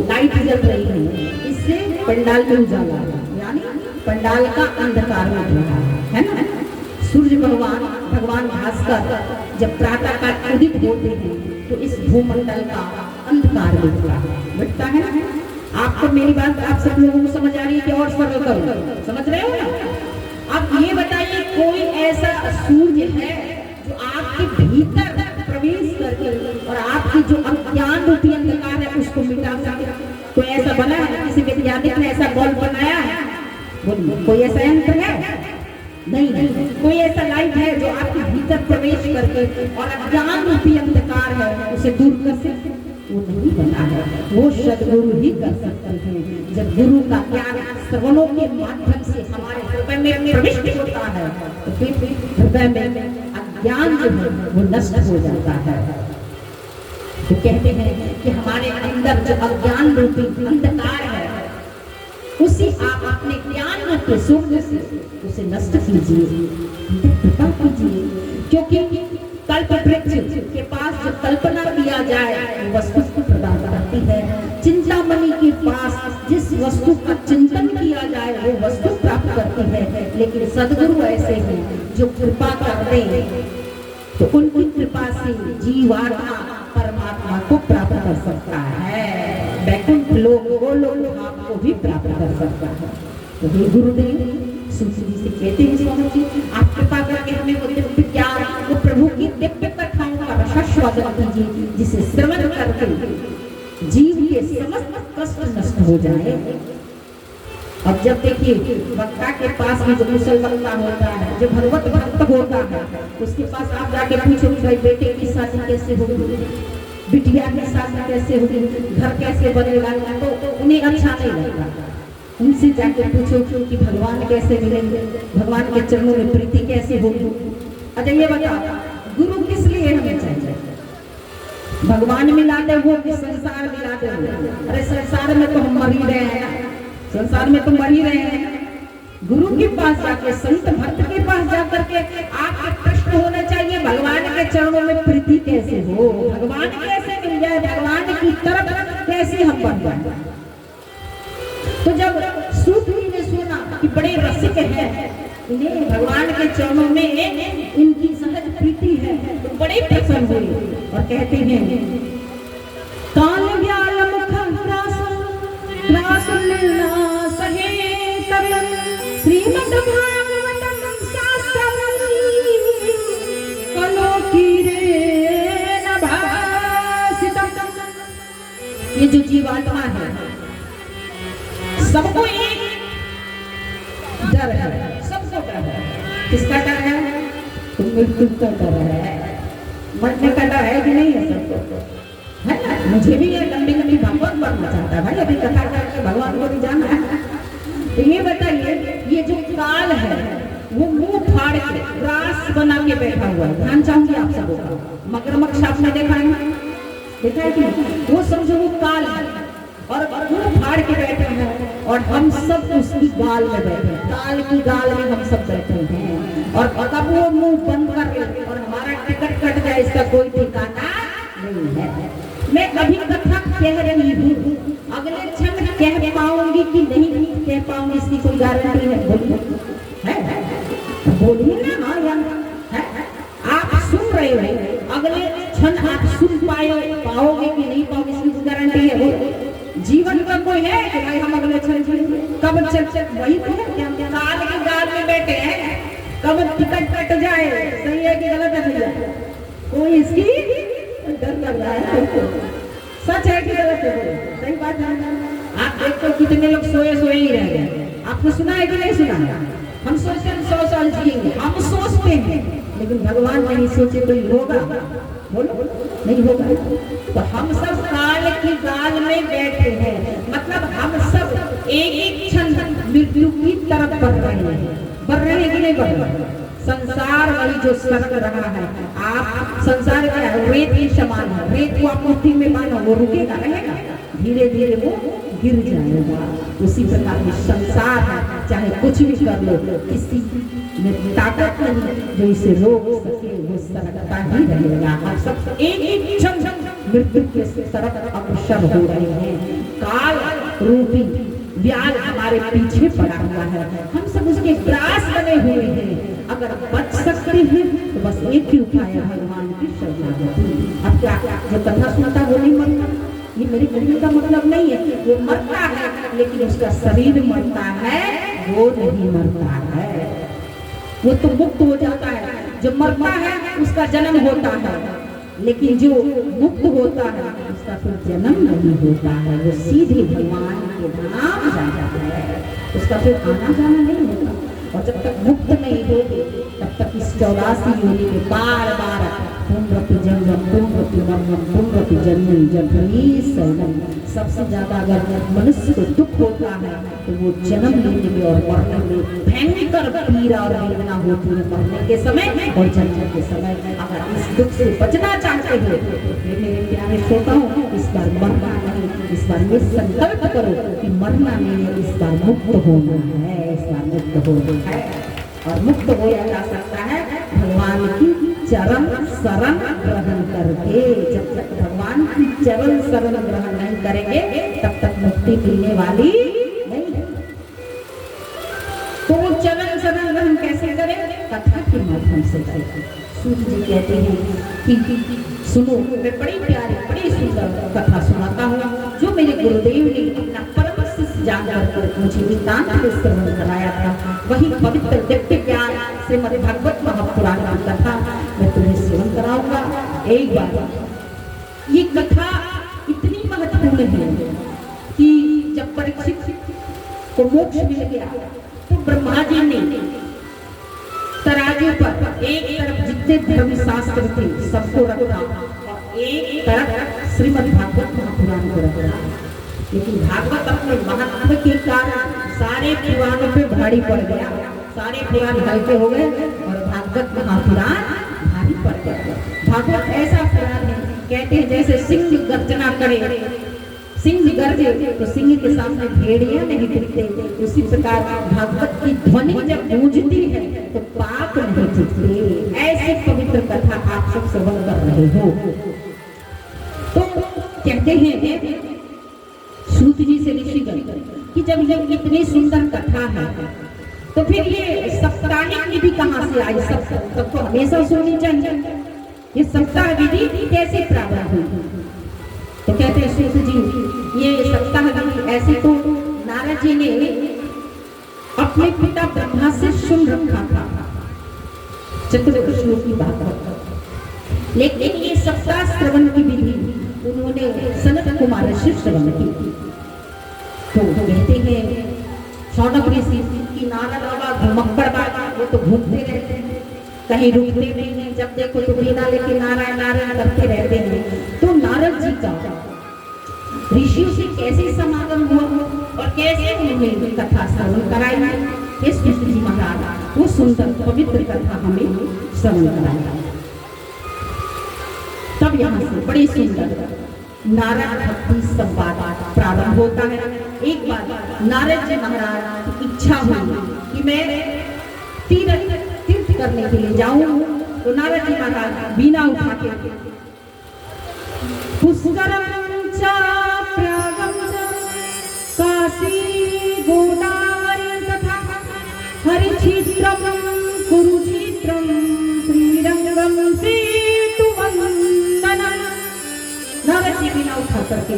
लाइट जल रही है इससे पंडाल में उजाला है, यानी पंडाल का अंधकार मिट रहा है ना। सूर्य भगवान भास्कर जब प्रातः काल उदित होते हैं तो इस भूमंडल का अंधकार मिटता है ना। आपको मेरी बात आप सब लोगों को समझ आ रही है कि और सरल करूं, समझ रहे हो ना। अब ये बताइए कोई ऐसा सूर्य है जो आपके भीतर प्रवेश करके और आपकी जो अज्ञान रूपी अंधकार है उसको मिटा सके? कोई ऐसा बना है? किसी वैज्ञानिक ने ऐसा बल्ब बनाया है? बोलिए, कोई ऐसा यंत्र है? नहीं। कोई ऐसा लाइट है जो आपके भीतर प्रवेश करके और अज्ञान रूपी अंधकार है उसे दूर कर सके? वो नहीं बना है, वो सद्गुरु ही कर सकते हैं। जब गुरु का ज्ञान श्रवणों के माध्यम से हमारे हृदय में प्रविष्ट होता है तो फिर हृदय में अज्ञान जो है वो नष्ट हो जाता है। तो कहते हैं कि हमारे अंदर जो अज्ञान रूपी अंधकार है उसी आप अपने ज्ञान रूपी सूर्य से उसे नष्ट कीजिए, कृपा कीजिए। क्योंकि कल्प वृक्ष के पास जो कल्पना किया जाए वो वस्तु को प्रदान करती है। चिंतामणि के पास जिस वस्तु का चिंतन किया जाए वो वस्तु प्राप्त करती है। लेकिन सद्गुरु ऐसे हैं जो कृपा करते हैं तो उनकी कृपा से जीवात्मा परमात्मा को प्राप्त कर सकता है, वैकुंठ लोक वो लोग आपको भी प्राप्त कर सकता है। तो हे गुरुदेव सूची जी से कहते हैं स्वामी जी आप कृपा करके हमें वो दिव्य ज्ञान वो प्रभु की दिव्य कथाओं का रसास्वादन कीजिए जिसे श्रवण करके जीव के समस्त कष्ट नष्ट हो जाए। अब जब देखिए वक्ता के पास में जो कुशल वक्ता होता है, जो भगवत भक्त होता है, उसके पास आप जाके पूछो कि भाई बेटे की शादी कैसे होगी, बिटिया की शादी कैसे होगी, घर कैसे बनेगा, तो उन्हें अच्छा नहीं लगता। उनसे जाके पूछो कि भगवान कैसे मिलेंगे, भगवान के चरणों में प्रीति कैसे होगी। अच्छा ये बताओ गुरु किस लिए हमें चाहिए? भगवान मिलाते हो कि संसार मिलाते हो? अरे संसार में तो हम मर ही रहे हैं, संसार में तो मर ही रहे हैं। गुरु के पास जाके संत भक्त के पास जाकर के आपके प्रश्न होने चाहिए भगवान के चरणों में प्रीति कैसे हो, भगवान कैसे मिल जाए, भगवान की तरफ कैसे हम बढ़ जाए। तो जब सूत जी ने सुना कि बड़े रसिक हैं, इन्हें भगवान के चरणों में इनकी सहज प्रीति है तो बड़े प्रसन्न हुए और कहते हैं काल व्याल मुख रास लीला सहेतम श्रीमद् भागवतम शास्त्रम कलोकीरेण भासितम। ये जो जीवात्मा है सबको एक डर है, सबको डर है। किसका डर है? तुम मृत्यु का डर है, मरने का डर है कि नहीं है सबको? है ना? मुझे भी ये लंबी लंबी भागवत पढ़ना चाहता है भाई, अभी कथा करके भगवान को भी जाना है। तो ये बताइए ये जो काल है वो मुंह फाड़ के रास बना के बैठा हुआ है। ध्यान चाहूंगी आप सबको, मगरमच्छ आपने देखा है, देखा है कि वो समझो वो काल है और मुंह फाड़ के बैठे हैं और हम सब उसकी गाल में बैठे हैं, काल की गाल में हम सब बैठे हैं। और कब वो मुंह बंद कर ले और हमारा टिकट कट जाए इसका कोई ठिकाना नहीं है। मैं अभी कथा कह रही हूँ, अगले क्षण कह पाऊंगी कि नहीं कह पाऊंगी इसकी कोई गारंटी है? बोलिए ना। हाँ या आप सुन रहे हो, अगले क्षण आप सुन पाओगे कि नहीं पाओगे इसकी गारंटी है? जीवन का कोई है कि भाई हम अगले क्षण कब चल वही तो है कि हम काल की गाल में बैठे हैं, कब टिकट कट जाए, सही है कि गलत है भैया? कोई इसकी डर लग रहा है, सच है कि गलत है? सही बात है। आप देखो कितने लोग सोए सोए ही रह गए। आपने सुना है कि नहीं सुना है? हम सोचते हैं 100 साल जिएंगे, हम सोचते हैं, लेकिन भगवान नहीं सोचे तो होगा? बोलो नहीं होगा। तो हम सब काल की गाल में बैठे हैं, मतलब हम सब एक एक क्षण मृत्यु की तरफ बढ़ रहे हैं। बढ़ रहे हैं कि नहीं बढ़ रहे? संसार वही जो सरक रहा है, आप संसार क्या है? रेत के समान है। रेत को आप मुट्ठी में बांधो वो रुकेगा, रहेगा? धीरे धीरे वो गिर जाएगा। उसी प्रकार में संसार है, चाहे कुछ भी कर लो, किसी में ताकत नहीं जो इसे रोक सके, वो सरकता ही रहेगा। हम सब एक एक क्षण मृत्यु के तरफ अग्रसर हो रहे हैं। काल रूपी व्याल हमारे पीछे पड़ा हुआ है, हम सब उसके ग्रास बने हुए हैं। अगर बच सकते हैं तो बस एक ही उपाय है, भगवान की शरणागति। अब क्या जो कथा सुनता वो नहीं मरता, ये मेरे कहने का मतलब नहीं है। वो मरता है लेकिन उसका शरीर मरता है, वो नहीं मरता है। वो तो मुक्त हो जाता है। जो मरता है उसका जन्म होता है, लेकिन जो मुक्त होता है उसका फिर जन्म नहीं होता है। वो सीधे भगवान के धाम जाता है, उसका फिर आना जाना नहीं होता। और जब तक मुक्त नहीं होगी तब तक इस 84 योनि में बार बार पुनरपि जन्मम पुनरपि मरणम पुनरपि जन्मनि जठरी शयनम। सबसे ज्यादा अगर मनुष्य को दुख होता है तो वो जन्म लेने में और मरने में भयंकर पीड़ा और वेदना होती है, मरने के समय और जन्म के समय। अगर इस दुख से बचना चाहते हो तो मेरे प्यारे श्रोताओं, इस बार मरना नहीं, इस बार ये संकल्प करो कि मरना नहीं है, इस बार मुक्त होना है, इस बार मुक्त होना है। और मुक्त होया जा सकता है भगवान की चरण शरण ग्रहण करके। जब तक भगवान की चरण शरण ग्रहण नहीं करेंगे तब तक मुक्ति मिलने वाली नहीं है। तो वो चरण शरण ग्रहण कैसे करें? कथा के माध्यम से करें। सूत जी कहते हैं कि सुनो, मैं बड़ी प्यारी बड़ी सुंदर कथा सुनाता हूँ जो मेरे गुरुदेव ने अपना परम शिष्य जानकर मुझे नितांत में श्रवण कराया था। वही पवित्र दिव्य ज्ञान श्रीमद् भागवत महापुराण की कथा मैं तुम्हें श्रवण कराऊंगा। एक बार ये कथा इतनी महत्वपूर्ण है कि जब परीक्षित को मोक्ष मिल गया तो ब्रह्मा जी ने तराजू पर एक तरफ जितने धर्म शास्त्र थे सबको रखा और एक तरफ श्रीमद् भागवत महापुराण को रखा। लेकिन भागवत अपने महत्व के कारण सारे पुराणों पे भारी पड़ गया, सारे पुराण हल्के हो गए और भागवत महापुराण भारी पड़ गया। भागवत ऐसा पुराण है, कहते हैं जैसे सिंह गर्जना करे, सिंह गरजे तो सिंह के सामने भेड़िया नहीं दिखते, उसी प्रकार भागवत की ध्वनि जब गूंजती है तो पाप नहीं दिखते। ऐसी पवित्र कथा आप सब श्रवण कर रहे हो। तो कहते हैं सूत जी से ऋषिगण कि जब ये इतनी सुंदर कथा है तो फिर ये साप्ताहिक विधि कहाँ से आई? सब तो हमेशा सुननी चाहिए। ये सप्ताह विधि कैसे प्रारंभ हुई? तो कहते हैं सूत जी ये सप्ताह विधि ऐसे तो नारद जी ने अपने पिता ब्रह्मा से सुन रखा था, चतुर्श्लोक की बात। लेकिन ये सप्ताह श्रवण की विधि उन्होंने सनत कुमार से श्रवण की। तो कहते हैं शौनक ऋषि की नारद बाबा घुमक्कड़ बाबा, वो तो घूमते रहते हैं, कहीं रुकते नहीं हैं, जब देखो तो बिना लेके नारायण नारायण करते रहते हैं। तो नारद जी का ऋषियों से कैसे समागम हुआ और कैसे उन्होंने कथा श्रवण कराई, ये सूत जी महाराज वो सुंदर पवित्र कथा हमें श्रवण कराया। तब यहाँ से बड़ी सुंदर नारद भक्ति संवाद प्रारंभ होता है। एक बार नारद जी महाराज की इच्छा हुई कि मैं तीर्थ करने के लिए जाऊं, तो नारद जी महाराज बीना उठा के पुष्करम च प्रयागम च काशी गोदावरी तथा हरिक्षेत्रम कुरुक्षेत्रम श्रीरंगम सेतुवंदनम। नारद जी बिना उठा करके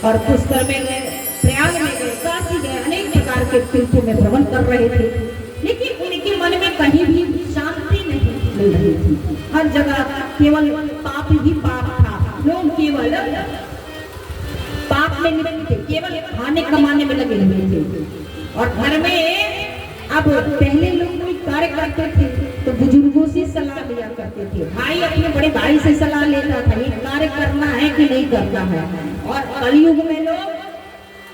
और पुष्कर में गए, प्रयाग में गए, काशी गए, अनेक प्रकार के तीर्थों में भ्रमण कर रहे थे। लेकिन उनके मन में कहीं भी शांति नहीं मिल रही थी। हर जगह केवल पाप ही पाप था। लोग केवल पाप में निरत थे, केवल खाने कमाने में लगे हुए थे। और घर में अब पहले लोग कोई कार्य करते थे तो बुजुर्गों से सलाह लिया करते थे। भाई अपने बड़े भाई से सलाह लेता था ये कार्य करना है कि नहीं करना है। और कलयुग में लोग,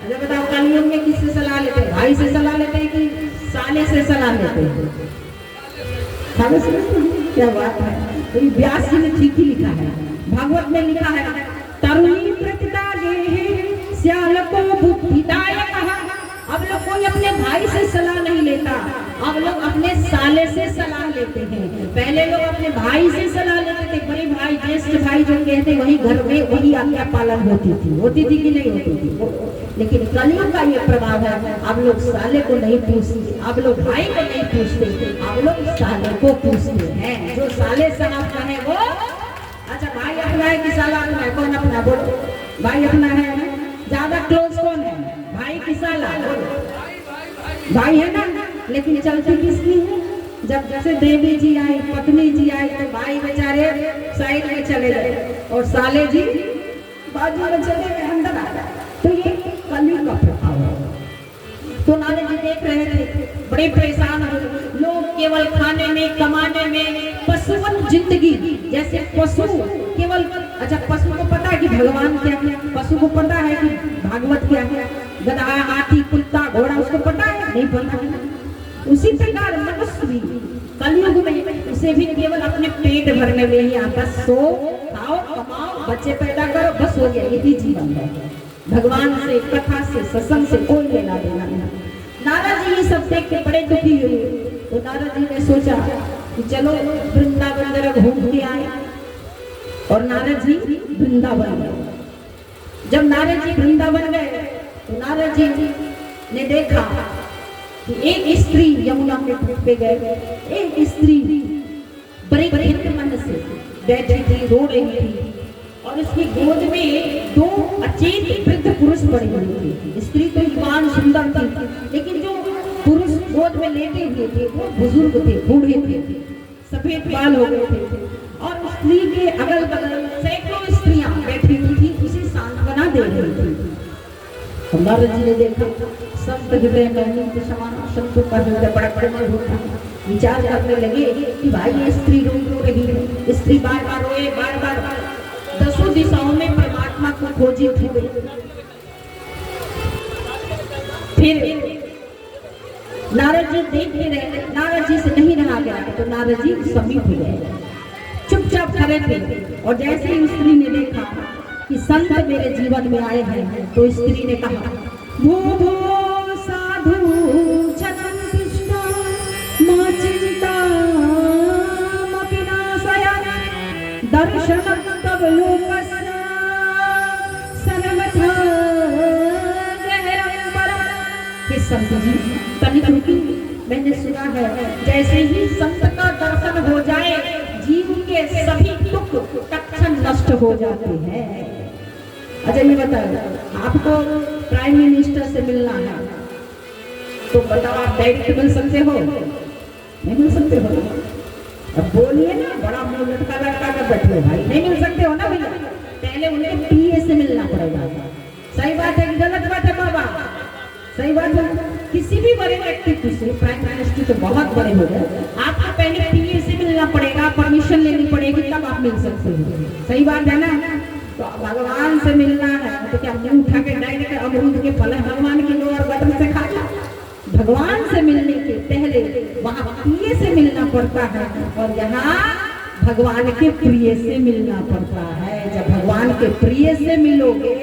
अगर बताओ कलयुग में किससे सलाह लेते हैं? भाई से सलाह लेते हैं कि साले से सलाह लेते हैं? साले से क्या बात है। तो व्यास जी ने ठीक ही लिखा है, भागवत में लिखा है तरुणी प्रतिदागे श्याल को बुद्धिदायक। अब लोग कोई अपने भाई से सलाह नहीं लेता, अब लोग अपने साले से सलाह लेते हैं। पहले लोग अपने भाई से सलाह लेते थे, बड़े भाई ज्येष्ठ ज्येष्ठ भाई जो कहते वही घर में वही आज्ञा पालन होती थी कि नहीं होती थी। लेकिन कलयुग का ये प्रभाव है, आप लोग साले को नहीं पूछते, आप लोग भाई को नहीं पूछते, आप लोग साले को पूछते हैं। जो साले साहब का है वो, अच्छा भाई अपना है कि साला अपना है? कौन अपना? बोलो। भाई अपना है, ज्यादा क्लोज कौन है, भाई की साला? भाई है ना। लेकिन चलती किसकी है? जब जैसे देवी जी आई, पत्नी जी आई, तो भाई बेचारे साइड में चले गए और साले जी बाजू में चले गए, अंदर आ गए। तो ये कलयुग का प्रभाव है। तो नारद जी देख रहे थे, बड़े परेशान हो। लोग केवल खाने में, कमाने में, पशुवत जिंदगी, जैसे पशु केवल, अच्छा पशु को पता है कि भगवान क्या है, पशु को पता है कि भागवत क्या है, गधा, हाथी, कुत्ता, घोड़ा, उसको पता है? नहीं पता है। उसी प्रकार मनुष्य भी कलयुग में उसे भी केवल अपने पेट भरने में ही आता, सो खाओ, कमाओ, बच्चे पैदा करो, बस हो गया, यही जीवन है। भगवान से, कथा से, सत्संग से कोई लेना देना नहीं। नारद जी ये सब देख के बड़े दुखी हुए। तो नारद जी ने सोचा कि चलो वृंदावन जरा घूम के आए। और नारद जी वृंदावन गए। जब नारद जी वृंदावन गए तो नारद जी ने देखा कि एक स्त्री यमुना के तट पे गए, एक स्त्री बड़े खिन्न मन से बैठी थी, रो रही थी और उसकी गोद में दो अचेत वृद्ध पुरुष पड़े हुए थे। स्त्री तो युवान सुंदर थी, लेकिन जो पुरुष गोद में लेटे हुए थे वो बुजुर्ग थे, बूढ़े थे, सफेद बाल हो गए थे। और स्त्री के अगल बगल सैकड़ों स्त्रियां बैठी हुई थी, उसे सांत्वना दे रही थी। नारद जी ने देखा, संत हृदय में के समान, संतों का हृदय बड़ा कोमल होता है। विचार करने लगे कि भाई ये स्त्री रो रही है, स्त्री बार बार रोए, बार बार दसों दिशाओं में परमात्मा को खोजे हुए। फिर नारद जी देखते रहे, नारद जी से नहीं रहा गया तो नारद जी समीप गए, चुपचाप खड़े थे। और जैसे ही स्त्री ने देखा कि संत मेरे जीवन में आए हैं, तो स्त्री ने कहा, भो भो साधु छत्रम कृष्ण मा चिंता मपिनाशय दर्शन तब लोकस्य सर्वथा गहरं परम। हे संत जी तनिक रुकी, मैंने सुना है जैसे ही संत का दर्शन हो जाए जीव के सभी दुख तत्क्षण नष्ट हो जाते हैं। अच्छा ये बताओ, आपको प्राइम मिनिस्टर से मिलना है तो बताओ आप डायरेक्ट मिल सकते हो? नहीं मिल सकते हो। अब बोलिए ना, बड़ा मुंह लटका लटका कर बैठे भाई, नहीं मिल सकते हो ना भैया। पहले उन्हें पीए से मिलना पड़ेगा। सही बात है कि गलत बात है बाबा? सही बात है। किसी भी बड़े व्यक्ति से, प्राइम मिनिस्टर तो बहुत बड़े हो गए, आपको पहले पीए से मिलना पड़ेगा, परमिशन लेनी पड़ेगी, तब आप मिल सकते हो। सही बात है ना? तो भगवान से मिलना है तो क्या मुंह उठा के डायरेक्ट अमरूद के फल भगवान की लोअर बटन से खा लो? भगवान से मिलने के पहले वहाँ प्रिय से मिलना पड़ता है, और यहाँ भगवान के प्रिय से मिलना पड़ता है। जब भगवान के प्रिय से मिलोगे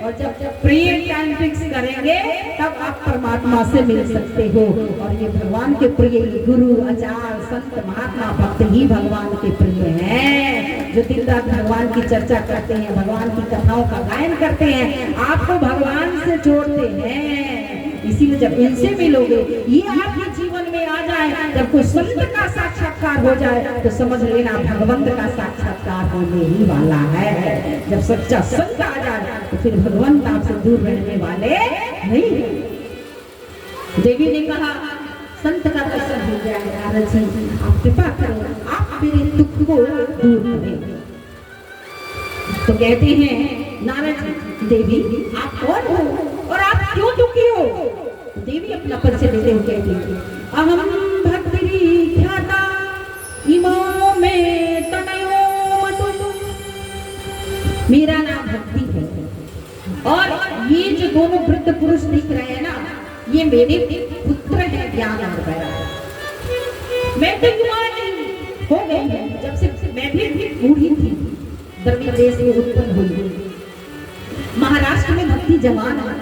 और जब प्रिय टाइम फिक्स करेंगे तब आप परमात्मा से मिल सकते हो। और ये भगवान के प्रिय गुरु, आचार्य, संत, महात्मा, भक्त ही भगवान के प्रिय हैं, जो दिन रात भगवान की चर्चा करते हैं, भगवान की कथाओं का गायन करते हैं, आपको भगवान से जोड़ते हैं। इसीलिए जब इनसे मिलोगे, ये आपके जीवन में आ जाए, जब कोई संत का साक्षात्कार हो जाए तो समझ लेना भगवंत का साक्षात्कार होने ही वाला है। जब सच्चा संत आ जाए तो फिर भगवंत आपसे दूर रहने वाले नहीं। देवी ने कहा, संत का दर्शन हो गया है, नारद जी आप कृपा करो, आप मेरे दुख को दूर करें। तो कहते हैं नारद जी, देवी आप कौन हो और आप क्यों दुखी हो? देवी अपना परिचय देते हुए कहती है, अहम भक्ति ख्याता इमो में तनयो मतु। मेरा नाम भक्ति है और ये जो दोनों वृद्ध पुरुष दिख रहे हैं ना, ये मेरे पुत्र हैं ज्ञान और वैराग्य। मैं तो युवा नहीं हो गई हूँ, जब से मैं भी बूढ़ी थी, द्रविड़ देश में उत्पन्न हुई। महाराष्ट्र में भक्ति जवान है,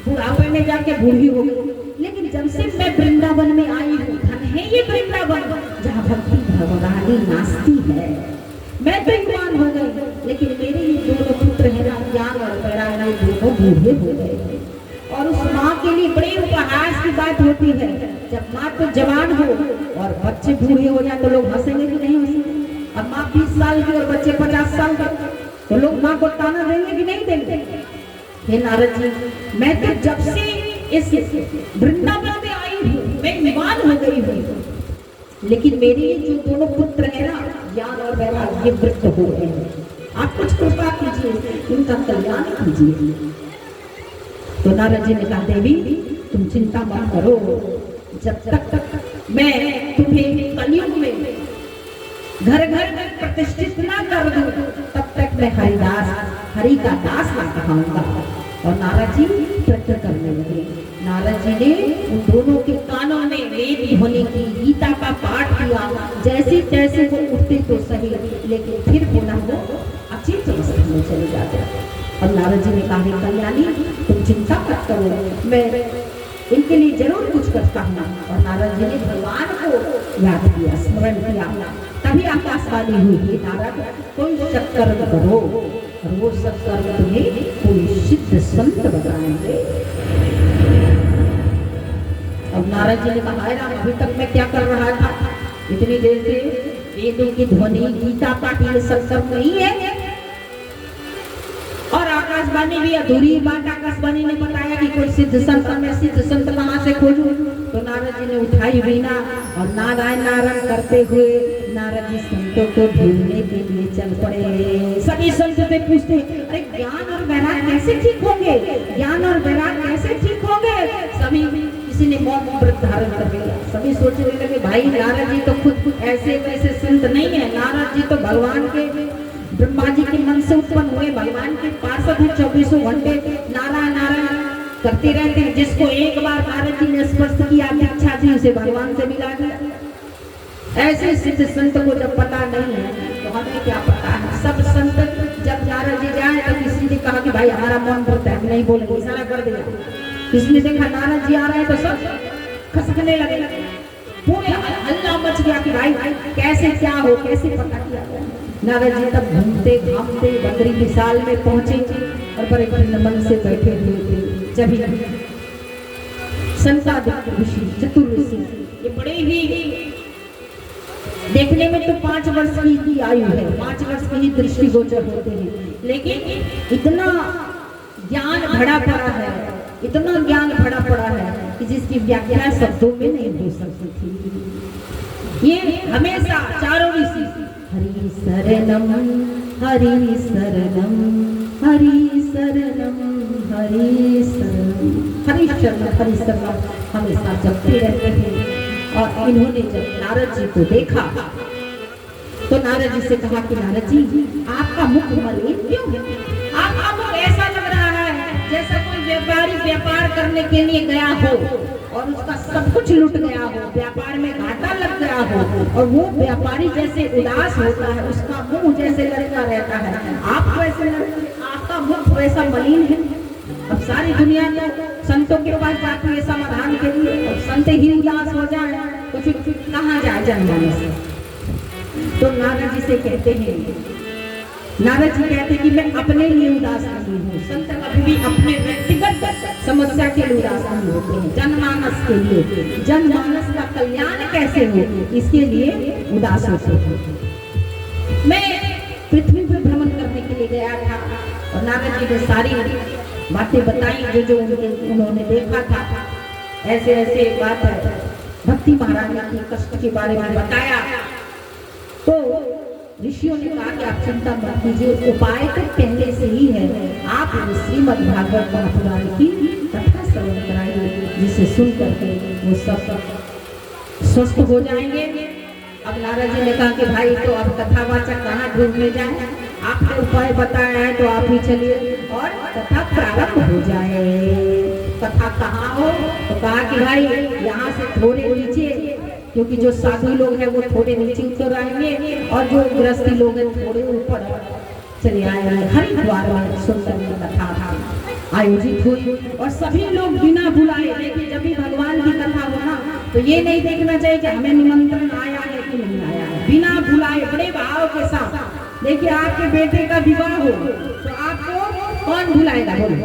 बुढ़ापे में जाके बूढ़ी हो गई। लेकिन जब से मैं वृंदावन में आई हूँ, धन है ये वृंदावन जहाँ भक्ति भगवानी नाचती है। मैं तो युवान हो गई, लेकिन मेरे ये दोनों पुत्र हैं ना, ज्ञान और वैराग्य, ये दोनों बूढ़े हो गए। और उस माँ के लिए बड़े उपहास की बात होती है, जब माँ तो जवान हो और बच्चे बूढ़े हो जाए तो लोग हंसेंगे कि नहीं हंसेंगे। अब माँ 20 साल की और बच्चे 50 साल के, तो लोग माँ को ताना देंगे कि नहीं देंगे। हे नारद जी, मैं तो जब से इस वृंदावन में आई हूँ मैं युवान हो गई हूँ, लेकिन मेरे ये जो दोनों पुत्र हैं ना, ज्ञान और वैराग्य वृद्ध हो गए हैं। आप कुछ कृपा कीजिए, उनका कल्याण कीजिए। तो नारद जी ने कहा, देवी तुम चिंता मत करो, जब तक मैं तुम्हें कलयुग में घर घर में प्रतिष्ठित ना कर दूं, तब तक मैं हरि का दास ना कहाऊंगा। और नारद जी प्रकट करने लगे। नारद जी ने उन दोनों के कानों में वेद ध्वनि की, गीता का पाठ किया। जैसे तैसे वो उठते तो सही, लेकिन फिर पुनः वो अचेत अवस्था में चले जाते। और नारद जी ने कहा, कल्याणी तुम चिंता मत करो, मैं इनके लिए जरूर कुछ करता हूँ। और नारद जी ने भगवान को याद किया, स्मरण किया। तभी आकाशवाणी हुई, हे नारद कोई सत्कर्म करो, और वो सत्कर्म तुम्हें कोई सिद्ध संत बताएंगे। अब नारद जी ने कहा, राम अभी तक मैं क्या कर रहा था, इतनी देर से वेदों की ध्वनि, गीता पाठ, ये सत्कर्म नहीं है। और आकाशवाणी भी अधूरी बात, आकाशवाणी ने बताया कि कोई सिद्ध संत, मैं सिद्ध संत कहाँ से खोजूं। तो नारद जी ने उठाई वीणा और नारायण नारायण करते हुए नारद जी संतों को ढूंढने के लिए चल पड़े। सभी संत से पूछते, अरे ज्ञान और वैराग कैसे ठीक होंगे, ज्ञान और वैराग कैसे ठीक होंगे। सभी, किसी ने मौन व्रत धारण कर लिया। सभी सोचने लगे, भाई नारद जी तो खुद ऐसे वैसे संत नहीं है, नारद जी तो भगवान के, ब्रह्मा जी के मन से उत्पन्न हुए भगवान के पार्षद हैं, 24 घंटे नारायण नारायण करते रहते हैं। जिसको एक बार नारद जी ने स्पर्श किया दीक्षा जी, उसे भगवान से मिला दिया। ऐसे सिद्ध संत को जब पता नहीं है तो हमें क्या पता है। सब संत जब नारद जी जाए तो किसी ने कहा कि भाई हमारा मन भरता है, नहीं बोलेंगे, इशारा कर दिया। किसी ने देखा नारद जी आ रहे हैं तो सब खसकने लगे, पूरे हल्ला मच गया कि भाई कैसे क्या हो, कैसे पता किया। नारद जी तब घूमते घामते बद्री विशाल में पहुंचे और बड़े नमन से बैठे हुए थे। जब संसादिक ऋषि, चतुर ऋषि, ये बड़े ही देखने में तो 5 वर्ष की आयु है, 5 वर्ष की ही दृष्टि गोचर होते हैं, लेकिन इतना ज्ञान भरा पड़ा है, इतना ज्ञान भरा पड़ा है कि जिसकी व्याख्या शब्दों में नहीं हो सकती थी। ये हमेशा चारों ऋषि हरि शरणम हरि शरणम हरि शरणम हरि शरणम हरि शरणम हरि शरणम हमेशा जपते रहते हैं। और इन्होंने जब नारद जी को देखा तो नारद जी से कहा कि नारद जी आपका मुख मलिन क्यों है, आपका मुख ऐसा लग रहा है जैसा कोई व्यापारी व्यापार करने के लिए गया हो और उसका सब कुछ लुट गया हो, व्यापार में घाटा लग गया हो, और वो व्यापारी जैसे उदास होता है, उसका मुंह जैसे लड़का रहता है, आप वैसे आपका मुख वैसा मलिन है। अब सारी दुनिया तो संतों के पास जाती है समाधान के लिए, अब संत ही उदास हो जाए तो फिर कहाँ जाए जनमानस। तो नारद जी से कहते हैं, नारद जी कहते हैं कि मैं अपने लिए उदास नहीं हूँ। संत कभी भी अपने व्यक्तिगत समस्या के लिए उदास नहीं होते हैं, जनमानस के लिए, जनमानस का कल्याण कैसे हो इसके लिए उदास होते हैं। मैं पृथ्वी पर भ्रमण करने के लिए गया था और नारद जी ने सारी बातें बताई जो उन्होंने देखा था। ऐसे ऐसे बात है, भक्ति महारानी की कष्ट के बारे में बताया। तो ऋषियों ने कहा कि आप चिंता मत कीजिए, उपाय तो पहले से ही है, आप श्रीमद् भागवत महापुराण की कथा श्रवण कराइए, जिसे सुन करके वो सब स्वस्थ हो जाएंगे। अब नारद जी ने कहा कि भाई तो अब कथावाचक कहाँ ढूंढने जाए, आपने उपाय बताया है तो आप ही चलिए और कथा प्रारंभ हो जाए। कथा कहाँ हो तो कहा कि भाई यहाँ से थोड़े नीचे, क्योंकि जो साधु लोग हैं वो थोड़े नीचे उतर आएंगे और जो गृहस्थी लोग हैं थोड़े ऊपर चले आएंगे। हरिद्वार में सुंदर कथा आयोजित हुई और सभी लोग बिना बुलाए, देखिए जब भी भगवान की कथा हो ना तो ये नहीं देखना चाहिए कि हमें निमंत्रण आया है कि नहीं आया है, बिना बुलाए बड़े भाव के साथ देखिए आपके बेटे का विवाह हो तो आपको कौन बुलाएगा? बोलो।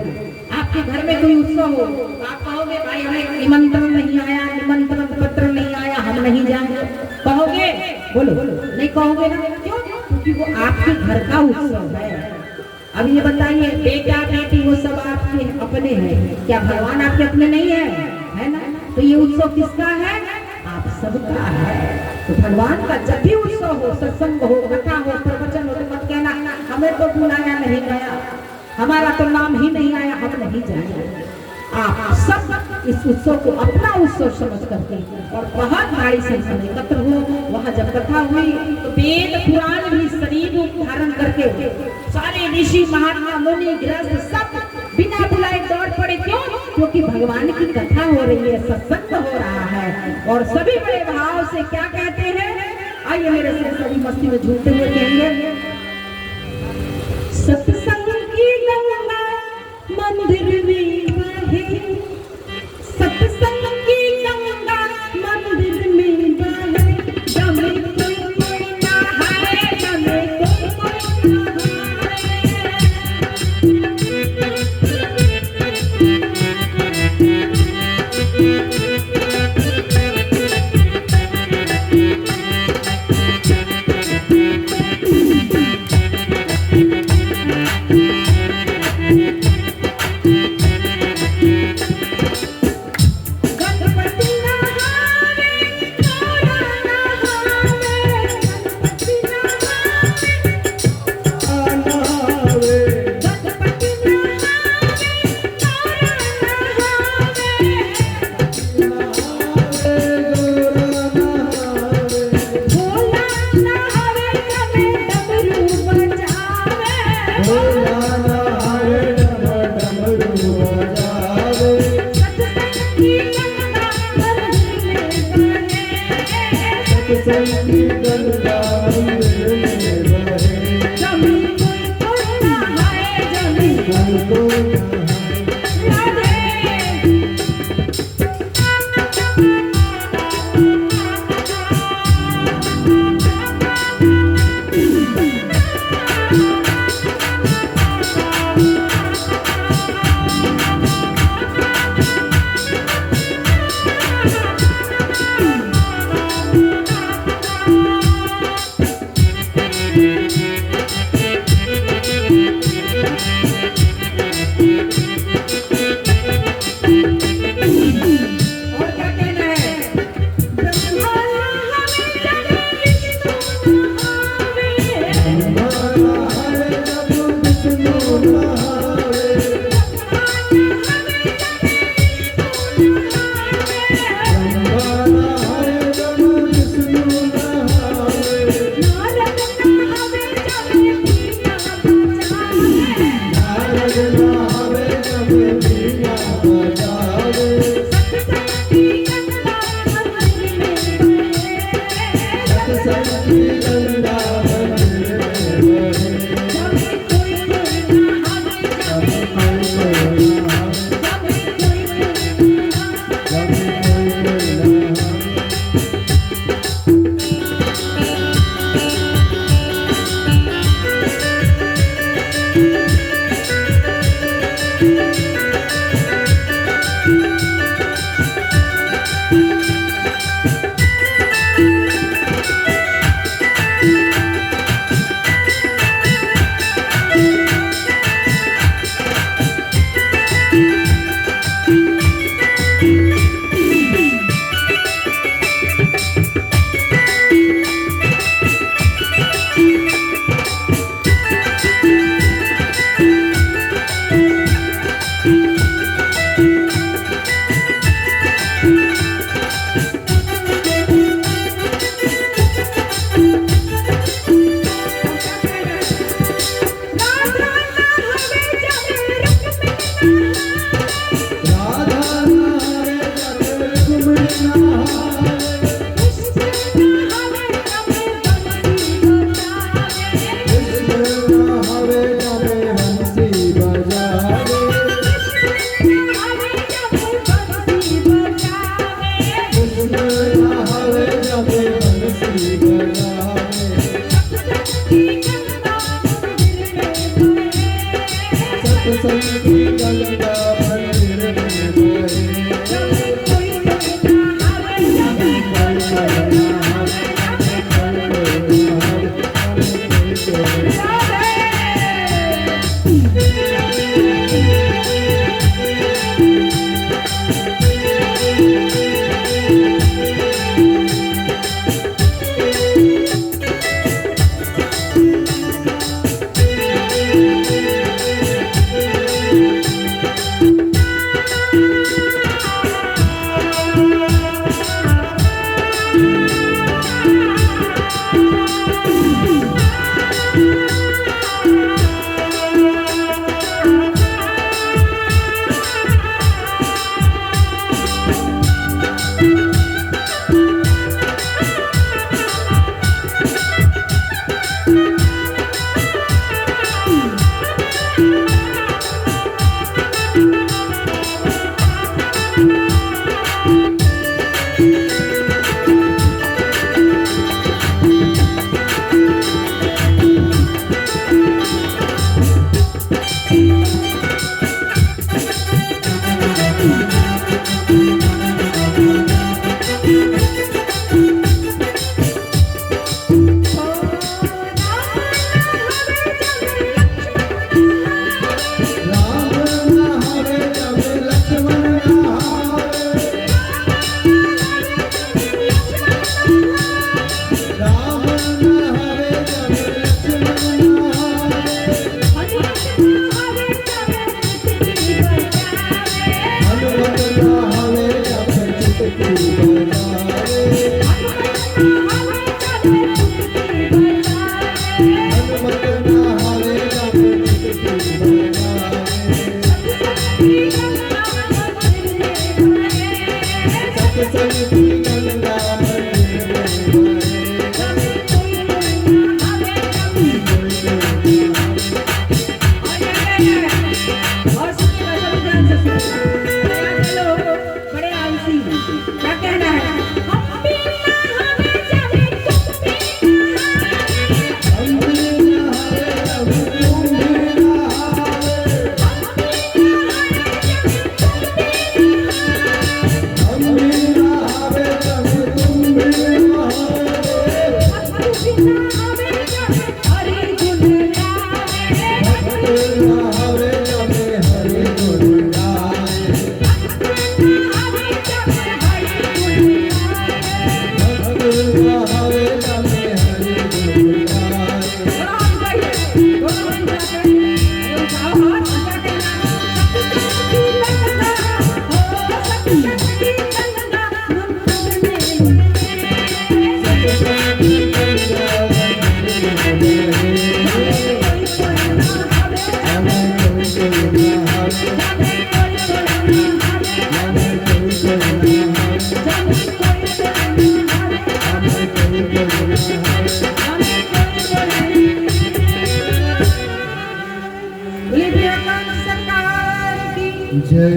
आपके घर में कोई उत्सव हो तो आप कहोगे भाई हमें निमंत्रण नहीं आया, निमंत्रण पत्र नहीं आया, हम नहीं जाएंगे, कहोगे? बोलो। नहीं कहोगे ना, क्यों? क्योंकि वो आपके घर का उत्सव है। अब ये बताइए, बेटा बेटी वो सब आपके अपने हैं, क्या भगवान आपके अपने नहीं है ना? तो ये उत्सव किसका है? आप सबका है। तो भगवान का जब भी उत्सव हो, सत्संग हो, कथा हो, प्रवचन हो, तो मत कहना हमें तो बुलाया नहीं गया, हमारा तो नाम ही नहीं आया, हम नहीं जाएंगे। आप सब इस उत्सव को अपना उत्सव समझ करके और बहुत भारी संख्या में एकत्र हो। वहाँ जब कथा हुई तो वेद पुराण भी शरीर रूप धारण करके सारे ऋषि महात्मा मुनि गृहस्थ सब बिना बुलाए दौड़ पड़े। क्यों? क्योंकि भगवान की कथा हो रही है, सत्संग हो रहा है। और सभी बड़े भाव से क्या कहते हैं? आइए मेरे से सभी मस्ती में झूमते हुए कहेंगे, सत्संग की गंगा मंदिर में बहे, सत्संग की गंगा मंदिर में बहे, जमे कोई नहाए, जमे कोई हवे जब बंसी बजावे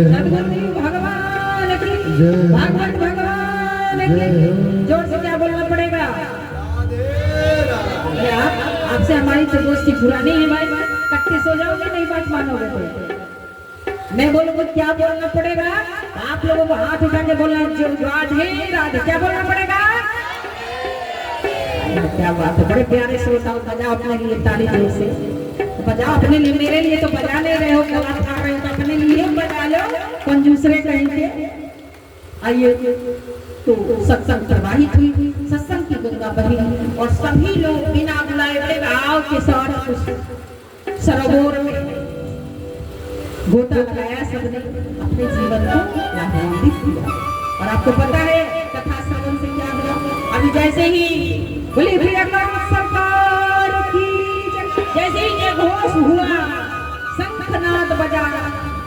भगवान की भागवत भगवान की। जोर से क्या बोलना पड़ेगा? आपसे हमारी तो दोस्ती पुरानी है भाई, कट्टे सो जाओगे नहीं बात मानोगे तो। मैं बोलूंगा क्या बोलना पड़ेगा, आप लोगों को हाथ उठा के बोलना जो राधे राधे। क्या बोलना पड़ेगा? क्या बात है, बड़े प्यारे श्रोताओं, बजाओ अपने लिए ताली जोर से, बजाओ अपने लिए। मेरे लिए तो बजा नहीं रहे हो, गला खा रहे हो तो अपने लिए बजा लो, कंजूसरे कहीं के। आइए तो सत्संग प्रवाहित हुई, सत्संग की गंगा बही और सभी लोग बिना बुलाए बड़े भाव के साथ उस सरोवर में गोता लगाया, सबने अपने जीवन को लाभान्वित किया। और आपको पता है कथा श्रवण से क्या हुआ? अभी जैसे ही बोली प्रियकर सरकार की, जैसे ही ये घोष हुआ, शंखनाद बजा,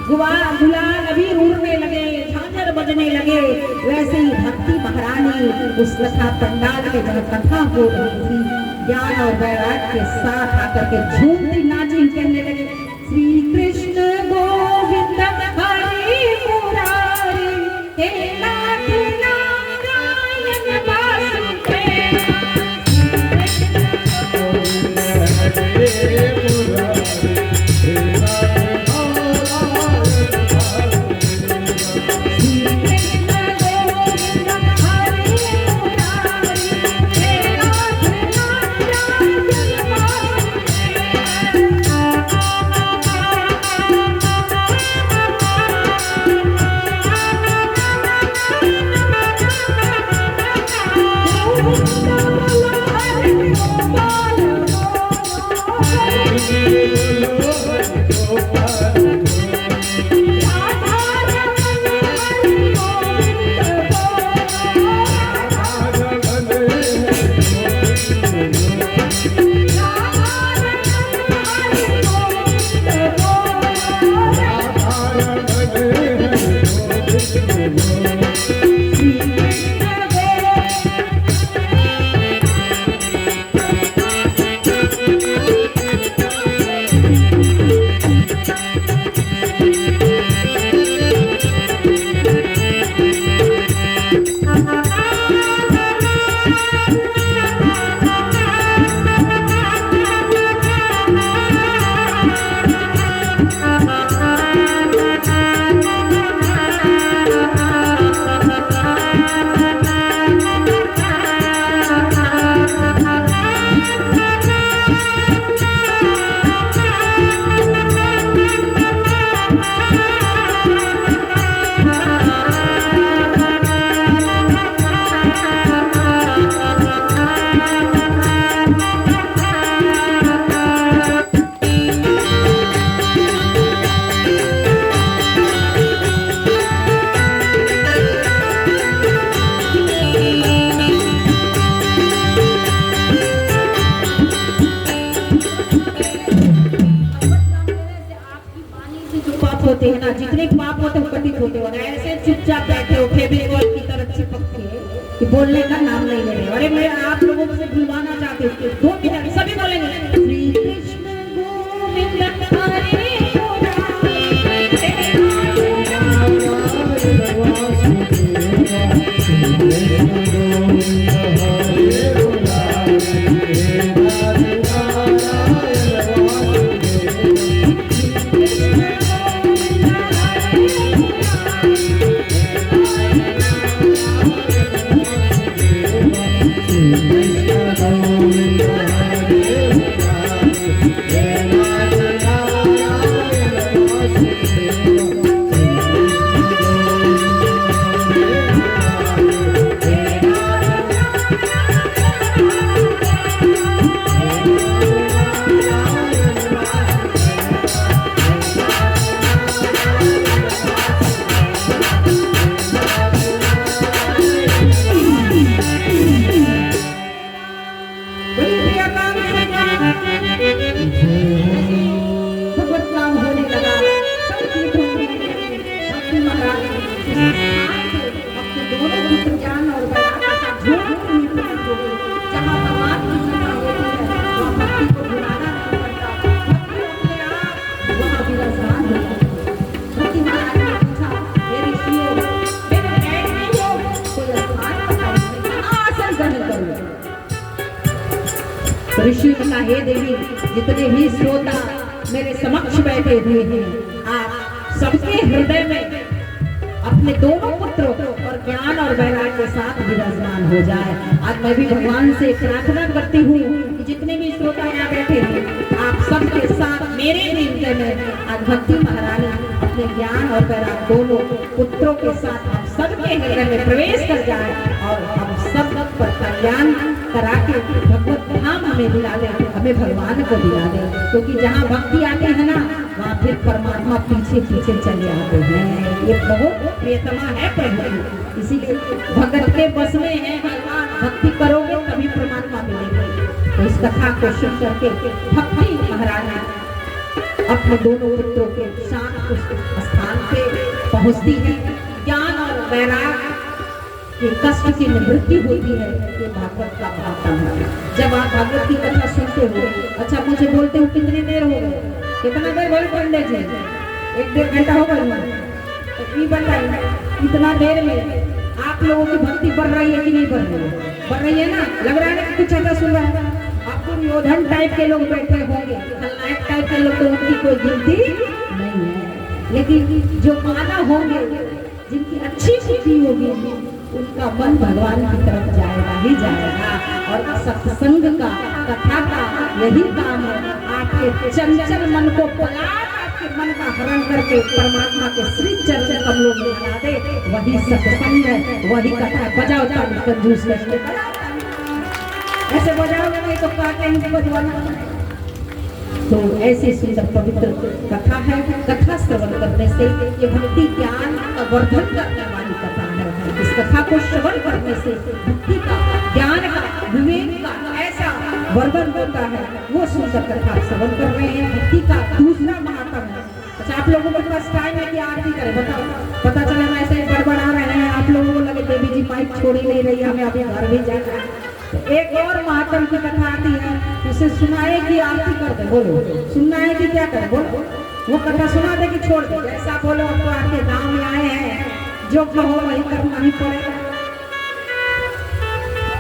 गुलाल अबीर उड़ने लगे, झांझर बजने लगे, वैसे ही भक्ति महारानी उस कथा पंडाल के जब कथा हो रही थी, ज्ञान और वैराग्य के साथ आकर के झूमती नाची कहने लगे, श्री कृष्ण गोविंद हरि मुरारी, हे नाथ नारायण वासुदेव। होते हैं ना, जितने पाप होते हैं पतित होते हो ना, ऐसे चुपचाप बैठे हो फेविकॉल की तरह चिपक के कि बोलने का नाम नहीं ले रहे। अरे मैं आप लोगों से बुलवाना चाहती हूँ, 2 मिनट सभी बोलेंगे, श्री कृष्ण गोविंद हरे Wait. सहन करूं। तो ऋषि ने कहा, हे देवी, जितने भी श्रोता मेरे समक्ष बैठे हुए हैं, आप सबके हृदय में अपने दोनों पुत्रों और ज्ञान और वैराग्य के साथ विराजमान हो जाए। आज मैं भी भगवान से प्रार्थना करती हूँ कि जितने भी श्रोता यहाँ बैठे हैं, आप सबके साथ मेरे भी हृदय में आज भक्ति महारानी अपने ज्ञान और वैराग्य दोनों पुत्रों के साथ हम सबके हृदय में प्रवेश कर जाए और हम सब पर कल्याण करा के भगवत धाम हमें दिला दे, हमें भगवान को दिला दे। क्योंकि जहाँ भक्ति आती है ना, वहाँ फिर परमात्मा पीछे पीछे चले आते हैं। ये बहुत प्रियतमा है प्रभु, इसीलिए भगत के बस में है भगवान। भक्ति करोगे तभी परमात्मा मिलेंगे। तो इस कथा को सुन करके भक्ति महारानी अपने दोनों पुत्रों के साथ उस स्थान पे पहुंचती है। ज्ञान और वैराग्य के कष्ट की निवृत्ति होती है। ये भागवत का भाषण है। जब आप भागवत की कथा सुनते हो, अच्छा मुझे बोलते हो कितनी देर हो गई, कितना देर बोल पंडित जी, 1-1.5 घंटा हो गया। तो बताइए इतना देर में आप लोगों की भक्ति बढ़ रही है कि नहीं बढ़ रही है? बढ़ रही है ना? लग रहा है ना कि कुछ अच्छा सुन रहा है। आपको योधन टाइप के लोग बैठे होंगे, खलनायक टाइप के लोग, तो उनकी कोई गिनती नहीं है। लेकिन जो मानव होंगे, जिनकी अच्छी बुद्धि होगी, उनका मन भगवान की तरफ जाएगा ही जाएगा। और सत्संग का, कथा का यही काम है, आपके चंचल मन को आपके मन का हरण करके परमात्मा के श्री चरण कमलों में लगा दे। वही सत्संग है, वही कथा। बजाओ ताली कंजूस करके, ऐसे बजाओगे नहीं तो काटे ही बजवाना। तो ऐसी सुंदर पवित्र कथा है। कथा श्रवण करने से ये भक्ति ज्ञान का वर्धन करने वाली कथा है। इस कथा को श्रवण करने से भक्ति का, ज्ञान का, विवेक का ऐसा वर्धन होता है। वो सुंदर कथा श्रवण कर रहे हैं। भक्ति का दूसरा महात्म है। अच्छा, आप लोगों के पास टाइम है कि आरती करें? बताओ। पता चला मैं ऐसे बड़बड़ा रहे हैं, आप लोगों को लगे देवी जी माइक छोड़ ही नहीं रही, हमें अपने घर भी जाना है। एक और महात्म की कथा आती है, उसे सुनाए कि आरती कर दे? बोलो, सुनना है कि क्या करें? बोलो। वो कथा सुना दे कि छोड़ दे? जैसा बोलो। अब तो आपके गांव में आए हैं, जो कहो वही करना ही पड़ेगा।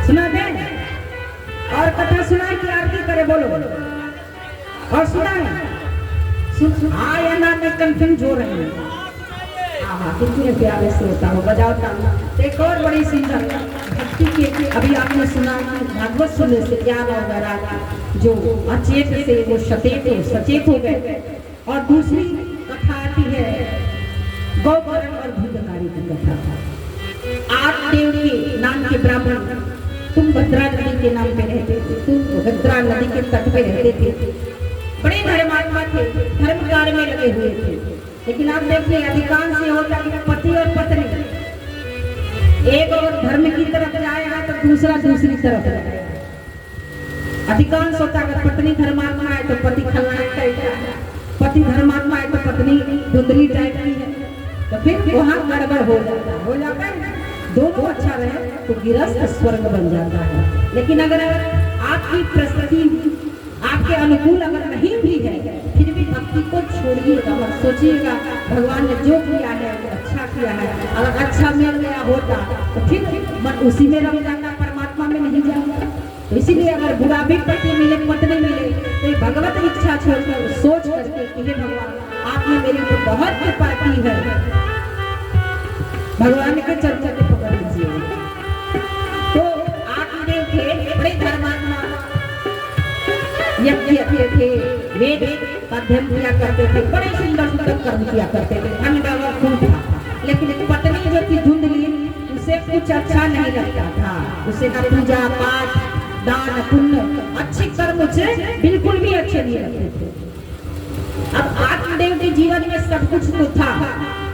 सुना दे और कथा सुनाए कि आरती करे? बोलो। और सुनाए या ना? मैं कंफ्यूज हो रही हूँ। हाँ, कितने प्यारे से होता हो। बजाओ ताली। एक और बड़ी सुंदर भक्ति की, अभी आपने सुना कि भागवत सुनने से ज्ञान और वैराग्य जो अचेत से वो सचेत हो गए। और दूसरी कथा आती है गौकर्ण और भूतकारी की कथा। आदिदेव के नाम के ब्राह्मण तुम भद्रा नदी के नाम पे रहते थे, तुम भद्रा नदी के तट पे रहते थे, बड़े धर्मात्मा थे, धर्म कार्य में लगे हुए थे। लेकिन आप देखिए अधिकांश ये होता है पति और पत्नी एक और धर्म की तरफ जाएगा तो दूसरा दूसरी तरफ जाएगा। अधिकांश होता है अगर पत्नी धर्मात्मा है तो पति खलनायक टाइप का है, पति धर्मात्मा है तो पत्नी धुंधली टाइप की है, तो फिर वहाँ गड़बड़ हो जाता है। दोनों अच्छा रहे तो गिरस्थ स्वर्ग बन जाता है। लेकिन अगर आपकी परिस्थिति आपके अनुकूल अगर नहीं भी है, फिर भी भक्ति को छोड़िएगा और सोचिएगा भगवान ने जो किया है वो अच्छा किया है। अगर अच्छा मिल गया होता तो फिर मन उसी में रह जाता, परमात्मा में नहीं जाता। तो इसीलिए अगर बुरा भी पति मिले, पत्नी मिले, तो भगवत इच्छा छोड़कर सोच करके कि हे भगवान आपने मेरे ऊपर बहुत कृपा की है, भगवान के चर्चा को पकड़ लीजिए। तो आदिदेव थे बड़े धर्मात्मा, यज्ञ थे, वेद का अध्ययन किया करते थे, बड़े सुंदर सुंदर कर्म किया करते थे, धन का खूब था। लेकिन एक पत्नी जो थी धुंधली, उसे कुछ अच्छा नहीं लगता था। उसे न पूजा पाठ, दान पुण्य, अच्छे कर्म उसे बिल्कुल भी अच्छे नहीं लगते थे। अब आत्मदेव के जीवन में सब कुछ तो था,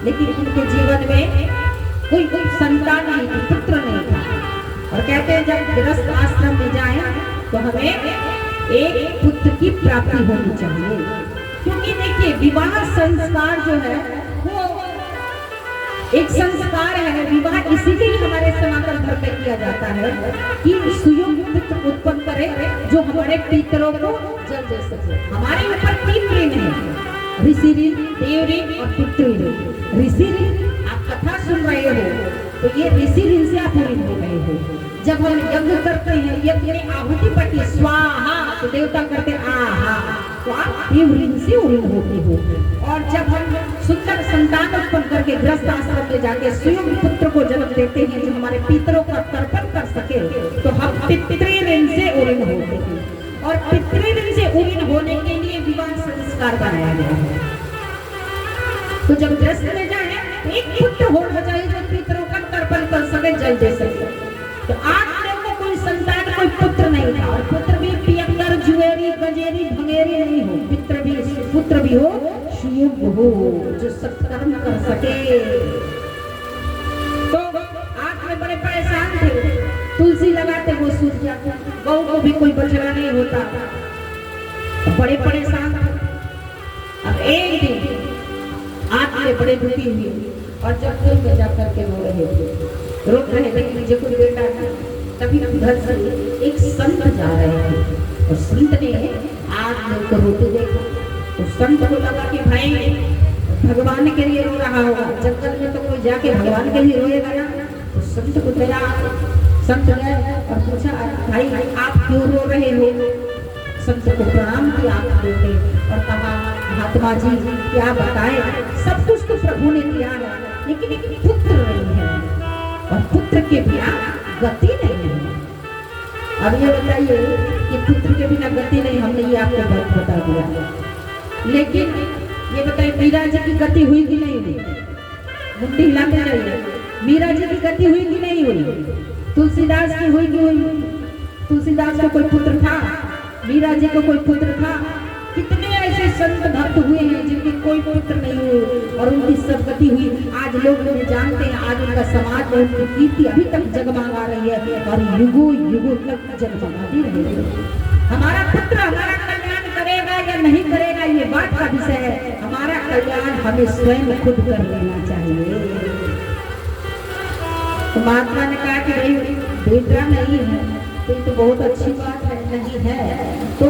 लेकिन उनके जीवन में कोई संतान नहीं थी, पुत्र नहीं था। और कहते हैं जब गृहस्थ आश्रम में जाए तो हमें एक पुत्र की प्राप्ति होनी चाहिए। क्योंकि देखिए विवाह संस्कार जो है वो एक संस्कार है। विवाह इसीलिए हमारे सनातन धर्म में किया जाता है कि सुयोग्य पुत्र उत्पन्न करे जो हमारे पितरों को जल दे सके। हमारे ऊपर 3 ऋण है, ऋषि ऋण, देव ऋण और पुत्र ऋण। ऋषि ऋण आपका कथा सुन रहे हो तो ये ऋषि ऋण से आप ऋण हो गए हो। जब हम यज्ञ करते हैं, यज्ञ में आहुति पड़ती है स्वाहा, तो देवता करते आहा, तो आप ये ऋण से ऋण होते हो। और जब हम सुंदर संतान उत्पन्न करके गृहस्थ आश्रम में जाके स्वयं पुत्र को जन्म देते हैं जो हमारे पितरों का तर्पण कर सके, तो हम पितृ ऋण से ऋण होते हैं। और पितृ ऋण से ऋण होने के लिए विवाह संस्कार बनाया गया है। तो जब गृहस्थ में जाए एक पुत्र होना चाहिए जो पितरों का तर्पण कर सके, जल दे सके। तो आज देखो कोई संतान, कोई पुत्र नहीं था, और पुत्र भी पियंगर, जुएरी, गजेरी, भंगेरी नहीं हो, पुत्र भी हो शुभ हो, जो सत्कर्म कर सके। तो आज में बड़े परेशान थे, तुलसी लगाते वो सूख जाते, गौ को भी कोई बछड़ा नहीं होता, बड़े परेशान थे। अब एक दिन आज में बड़े दुखी हुए, और जब कुल में जाकर के रो रहे थे कि मुझे कोई बेटा है, तभी उधर से एक संत जा रहे थे, और संत ने आज मेरे को रोते देखा। तो संत को लगा कि भाई भगवान के लिए रो रहा होगा, जंगल में तो कोई जाके भगवान के लिए रोएगा ना। तो संत को दया, संत गए और पूछा भाई आप क्यों रो रहे हो। संत को प्रणाम किया आपने और कहा महात्मा जी क्या बताएं, सब कुछ तो प्रभु ने किया है, लेकिन एक पुत्र नहीं है, और पुत्र के बिना गति नहीं है। अब ये बताइए कि पुत्र के बिना गति नहीं, हमने ये आपको बात बता दिया। लेकिन ये बताइए मीरा जी की गति हुई कि नहीं हुई? मुंडी हिलाते रहिए। मीरा जी की गति हुई कि नहीं हुई? तुलसीदास की हुई कि हुई? तुलसीदास को कोई पुत्र था? मीरा जी को कोई पुत्र था? कितने ऐसे संत भक्त हुए हैं जिनके कोई पुत्र नहीं हुए और उनकी सब गति हुई। आज लोग उन्हें जानते हैं, आज उनका समाज में उनकी कीर्ति अभी तक जगमगा रही है और युगों युगों तक जगमगाती रहेगी। हमारा पुत्र हमारा कल्याण करेगा या नहीं करेगा ये बात का विषय है, हमारा कल्याण हमें स्वयं खुद कर लेना चाहिए। तो महात्मा ने कहा कि भाई बेटा नहीं है तो बहुत अच्छी बात है, नहीं है तो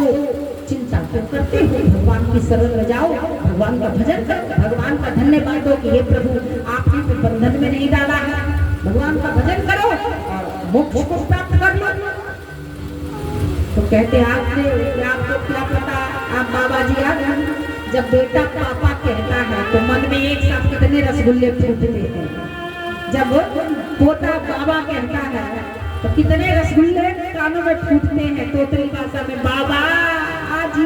चिंता तो करते हो, भगवान की शरण में जाओ, भगवान का भजन करो, भगवान का धन्यवाद दो कि हे प्रभु आपने तो बंधन में नहीं डाला है, भगवान का भजन करो और मोक्ष को प्राप्त कर लो। तो कहते आपको क्या पता, आप बाबा जी आ गए। जब बेटा पापा कहता है तो मन में एक साथ कितने रसगुल्ले फूटते हैं, जब पोता बाबा कहता है तो कितने रसगुल्ले कानों में फूटते हैं। तोतरी भाषा में बाबा आज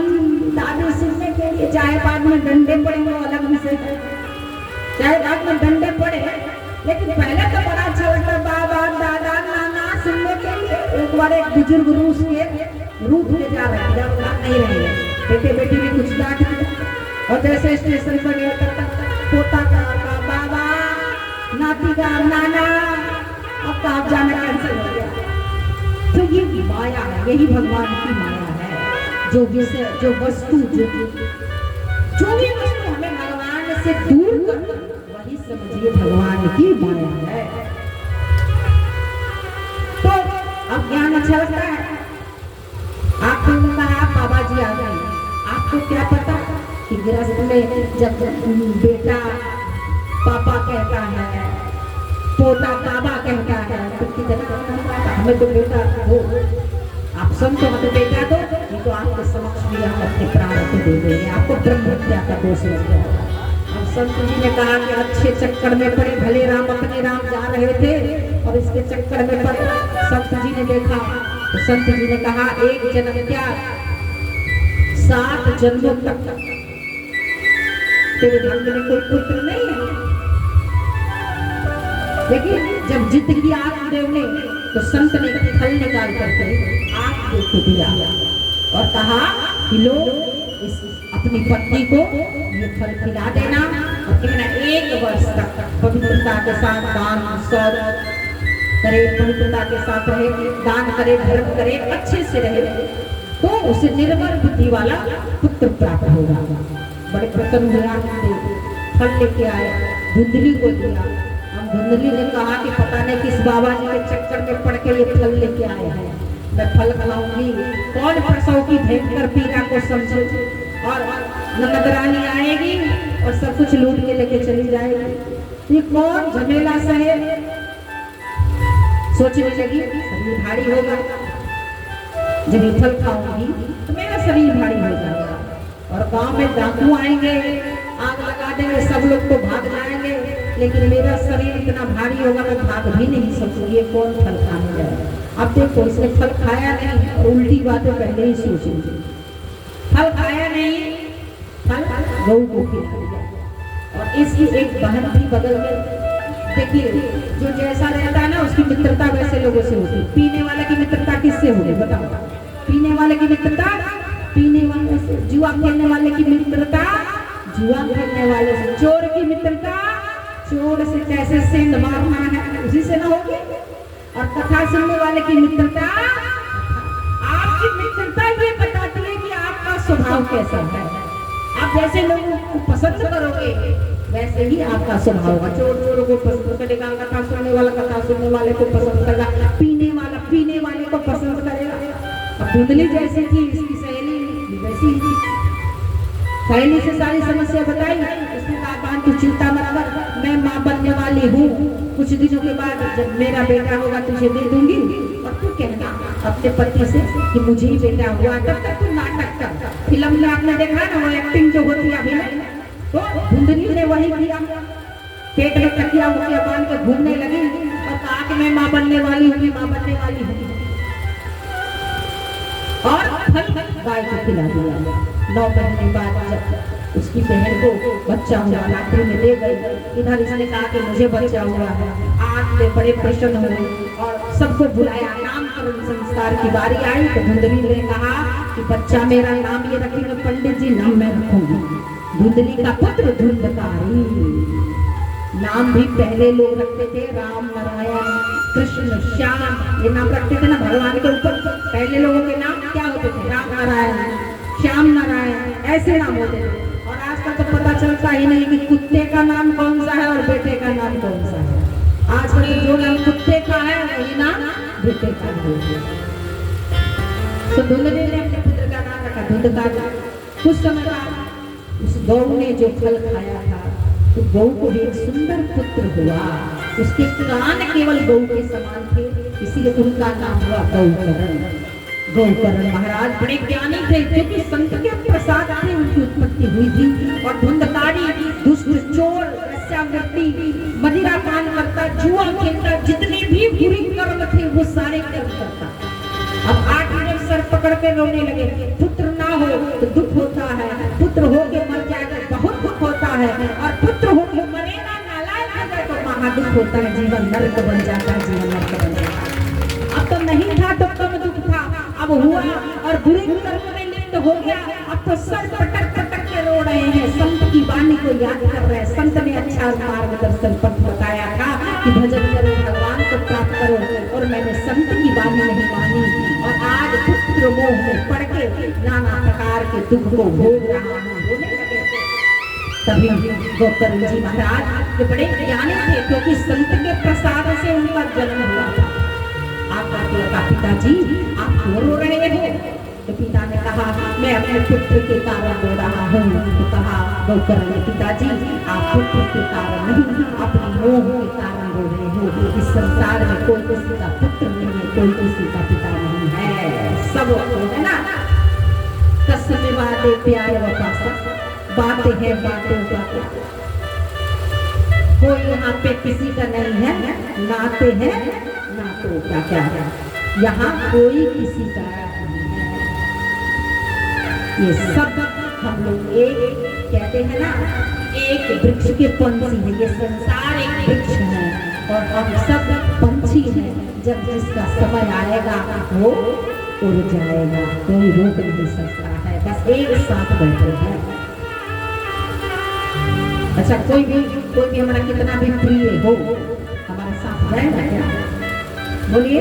दादी सुनने के लिए, चाहे बाद में डंडे पड़े वो अलग विषय है, चाहे बाद में डंडे पड़े, लेकिन पहले तो बड़ा अच्छा लगता बाबा दादा नाना सुनने के लिए। एक बार एक बुजुर्ग रूस के रूप ले जा रहे हैं, जब नहीं रहे बेटे बेटी ने कुछ डांट दिया और जैसे स्टेशन पर गया पोता का बाबा नाती का नाना, अब कहाँ जाना कैंसिल हो गया। तो ये माया है, यही भगवान की माया है। जो विषय, जो वस्तु, जो भी वस्तु हमें भगवान से दूर कर, वही समझिए भगवान की माया है। तो अब ज्ञान अच्छा लगता है। आपको कहा बाबा जी आ गए, आपको क्या पता कि गृहस्थ में जब बेटा पापा कहता है, पोता बाबा कहता है, तो कितना हमें तो बेटा दो, आप संत हमें बेटा दो, ये तो आपके समक्ष भी हम अपने प्राण को दे देंगे, आपको ब्रह्म हत्या का दोष लग जाएगा। अब संत जी ने कहा कि अच्छे चक्कर में पड़े, भले राम अपने राम जा रहे थे और इसके चक्कर में पड़े। संत जी ने देखा तो संत जी ने कहा एक जन्म क्या 7 जन्मों तक तेरे धर्म में कोई पुत्र नहीं है। लेकिन जब जिद किया आत्मदेव ने तो संत ने फल निकाल करके आत्मदेव को दिया और कहा कि लो इस अपनी पत्नी को ये फल खिला देना और कहना 1 वर्ष तक पवित्रता के साथ दान सौर करे, पवित्रता के साथ रहे, दान करे, धर्म करे, अच्छे से रहे, तो उसे निर्मल बुद्धि वाला पुत्र प्राप्त होगा। बड़े प्रसन्न हुआ, फल लेके आए, धुंधली को दिया। धुंधली ने कहा कि पता नहीं किस बाबा जी के चक्कर में पड़ के ये फल लेके आए हैं, मैं फल खिलाऊंगी, कौन प्रसव की भयंकर पीड़ा को समझे, और ननद रानी आएगी और सब कुछ लूट के लेके चली जाएगी। ये कौन झमेला सहे। सोचने लगी शरीर भारी होगा, जब ये फल खाऊंगी तो मेरा शरीर भारी हो जाएगा और गांव में डाकू आएंगे, आग लगा देंगे, सब लोग तो भाग जाएंगे, लेकिन मेरा शरीर इतना भारी होगा मैं भाग भी नहीं सकूंगी। ये कौन फल खाने जाए। अब देखो इसने फल खाया नहीं और उल्टी बातें पहले ही सोचेंगे। फल खाया नहीं, फल गौ को खिला दिया। और इसकी एक बहन भी बगल में, देखिए जो जैसा रहता है ना उसकी मित्रता वैसे लोगों से होती है। पीने वाले की मित्रता किससे होगी बताओ। पीने वाले की मित्रता पीने वाले से, जुआ खेलने वाले की मित्रता जुआ खेलने वाले से, चोर की मित्रता चोर से, कैसे सेंध मारना है उसी से ना होगी। और कथा सुनने वाले की मित्रता, आपकी मित्रता ये बताती है कि आपका स्वभाव कैसा है। आप जैसे लोगों को पसंद करोगे वैसे ही आपका स्वभाव होगा। चोर चोरों को पसंद करेगा, कथा सुनने वाला कथा सुनने वाले को पसंद करेगा, पीने वाला पीने वाले को पसंद करेगा। अब धुंधली जैसी थी इसकी सहेली वैसी ही थी। सहेली से सारी समस्या बताई, उसने कहा बहन तू चिंता मत कर, मैं माँ बनने वाली हूँ, कुछ दिनों के बाद जब मेरा बेटा होगा तुझे दे दूंगी और तू कहना अपने पति से कि मुझे ही बेटा हुआ। तब तक तू नाटक कर। फिल्म में आपने देखा ना वो एक्टिंग जो होती है अभिनय, तो धुंधली ने वही किया, पेट में तकिया उकिया बांध के घूमने लगी और कहा कि मैं माँ बनने वाली हूँ, मैं माँ बनने वाली हूँ। और फल गाय को खिला दिया। 9 महीने बाद जब उसकी बहन को बच्चा हुआ, रात्रि में ले गई, इधर इसने कहा कि मुझे बच्चा हुआ है। आज में बड़े प्रसन्न हुए और सबको बुलाया, नामकरण संस्कार की बारी आई तो धुंधली ने कहा कि बच्चा मेरा नाम ये रखेंगे पंडित जी, नाम मैं रखूंगी धुंधली का पुत्र धुंधकारी। नाम भी पहले लोग रखते थे, राम नारायण कृष्ण श्याम, ये नाम रखते थे ना भगवान के ऊपर। पहले लोगों के नाम क्या होते थे, राम नारायण श्याम नारायण, ऐसे नाम होते थे। और आजकल तो पता चलता ही नहीं कि कुत्ते का नाम कौन सा है और बेटे का नाम कौन सा है। आजकल तो जो नाम कुत्ते का है वही नाम बेटे का है। तो धुंधली ने अपने पुत्र का नाम रखा धुंधकारी। कुछ समय बाद उस गौ ने जो फल खाया था तो गौ को एक सुंदर पुत्र हुआ। उसके कान केवल गौ के समान थे, इसीलिए उनका नाम हुआ गौकर्ण। गौकर्ण महाराज बड़े ज्ञानी थे, क्योंकि संत के प्रसाद से उनकी उत्पत्ति हुई थी। और धुंधकारी दुष्ट चोर वेश्यावृत्ति मदिरा पान करता, जुआ खेलता, जितने भी बुरे कर्म थे वो सारे कर्म करता। अब 8 जब सर पकड़ के रोने लगे, पुत्र ना हो तो दुख होता है, पुत्र हो के मर जाएगा बहुत दुख होता है, और पुत्र हो के मरेगा नालायक हो जाए तो महादुख होता है, जीवन नरक बन जाता है, जीवन नरक बन जाता है। अब तो नहीं था तो कम दुख था, अब हुआ और बुरे कर्म में लिप्त हो गया, अब तो सर पटक पटक के रो रहे हैं, संत की वाणी को याद कर रहे हैं। संत ने अच्छा मार्गदर्शन पथ बताया था कि भजन करो, भगवान को प्राप्त करो, और मैंने संत की वाणी नहीं मानी और आज पुत्र मोह में पड़ के नाना प्रकार के दुख को भोग रहा हूँ, रोने लगे। तभी गौकर्ण जी महाराज जो बड़े ज्ञानी थे, क्योंकि संत के प्रसाद से उनका जन्म हुआ था। आपका पिताजी आप क्यों रो रहे हो? तो पिता ने कहा मैं अपने पुत्र के कारण रो रहा हूँ। तो कहा गौकर्ण पिताजी आप पुत्र के कारण नहीं, अपने मोह के कारण रो रहे हो। इस संसार में कोई किसी का पुत्र नहीं है, कोई किसी का पिता नहीं है, सब है ना। कसम बातें प्यार वफा बातें हैं बातों का, कोई यहाँ पे किसी का नहीं है, नाते हैं ना तो क्या क्या है, यहाँ कोई किसी का नहीं है। ये सब हम लोग एक कहते हैं ना, एक वृक्ष के पंछी है, ये संसार एक वृक्ष है और हम सब पंछी हैं। जब जिसका समय आएगा वो उड़ जाएगा, कोई रोक नहीं सकता है, बस एक साथ बैठे हैं। अच्छा कोई भी हमारा कितना भी प्रिय हो हमारे साथ जाएगा क्या? बोलिए,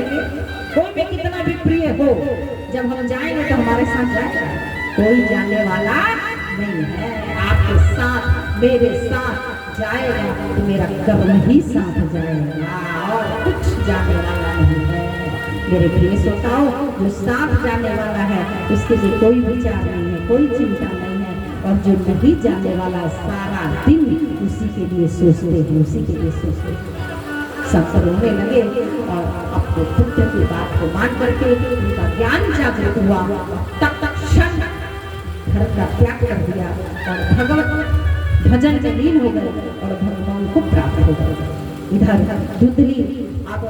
कोई भी कितना भी प्रिय हो जब हम जाएंगे तो हमारे साथ जाएगा? कोई जाने वाला नहीं है। आपके साथ मेरे साथ जाएगा तो मेरा कर्म ही साथ जाएगा और कुछ जाने वाला नहीं है। मेरे प्रिय श्रोताओ, जो साथ जाने वाला है उसके लिए कोई विचार नहीं है, कोई चिंता नहीं है। और जो नहीं जाने वाला सारा दिन उसी के लिए सोचते हैं, उसी के लिए सोचते हैं। सब रोने लगे और अपने पुत्र की बात को मान करके उनका ज्ञान जागृत हुआ। तब तक क्षण घर का त्याग कर दिया और भगवत भजन में लीन हो गए और भगवान को प्राप्त हो गए। इधर धुंधली अब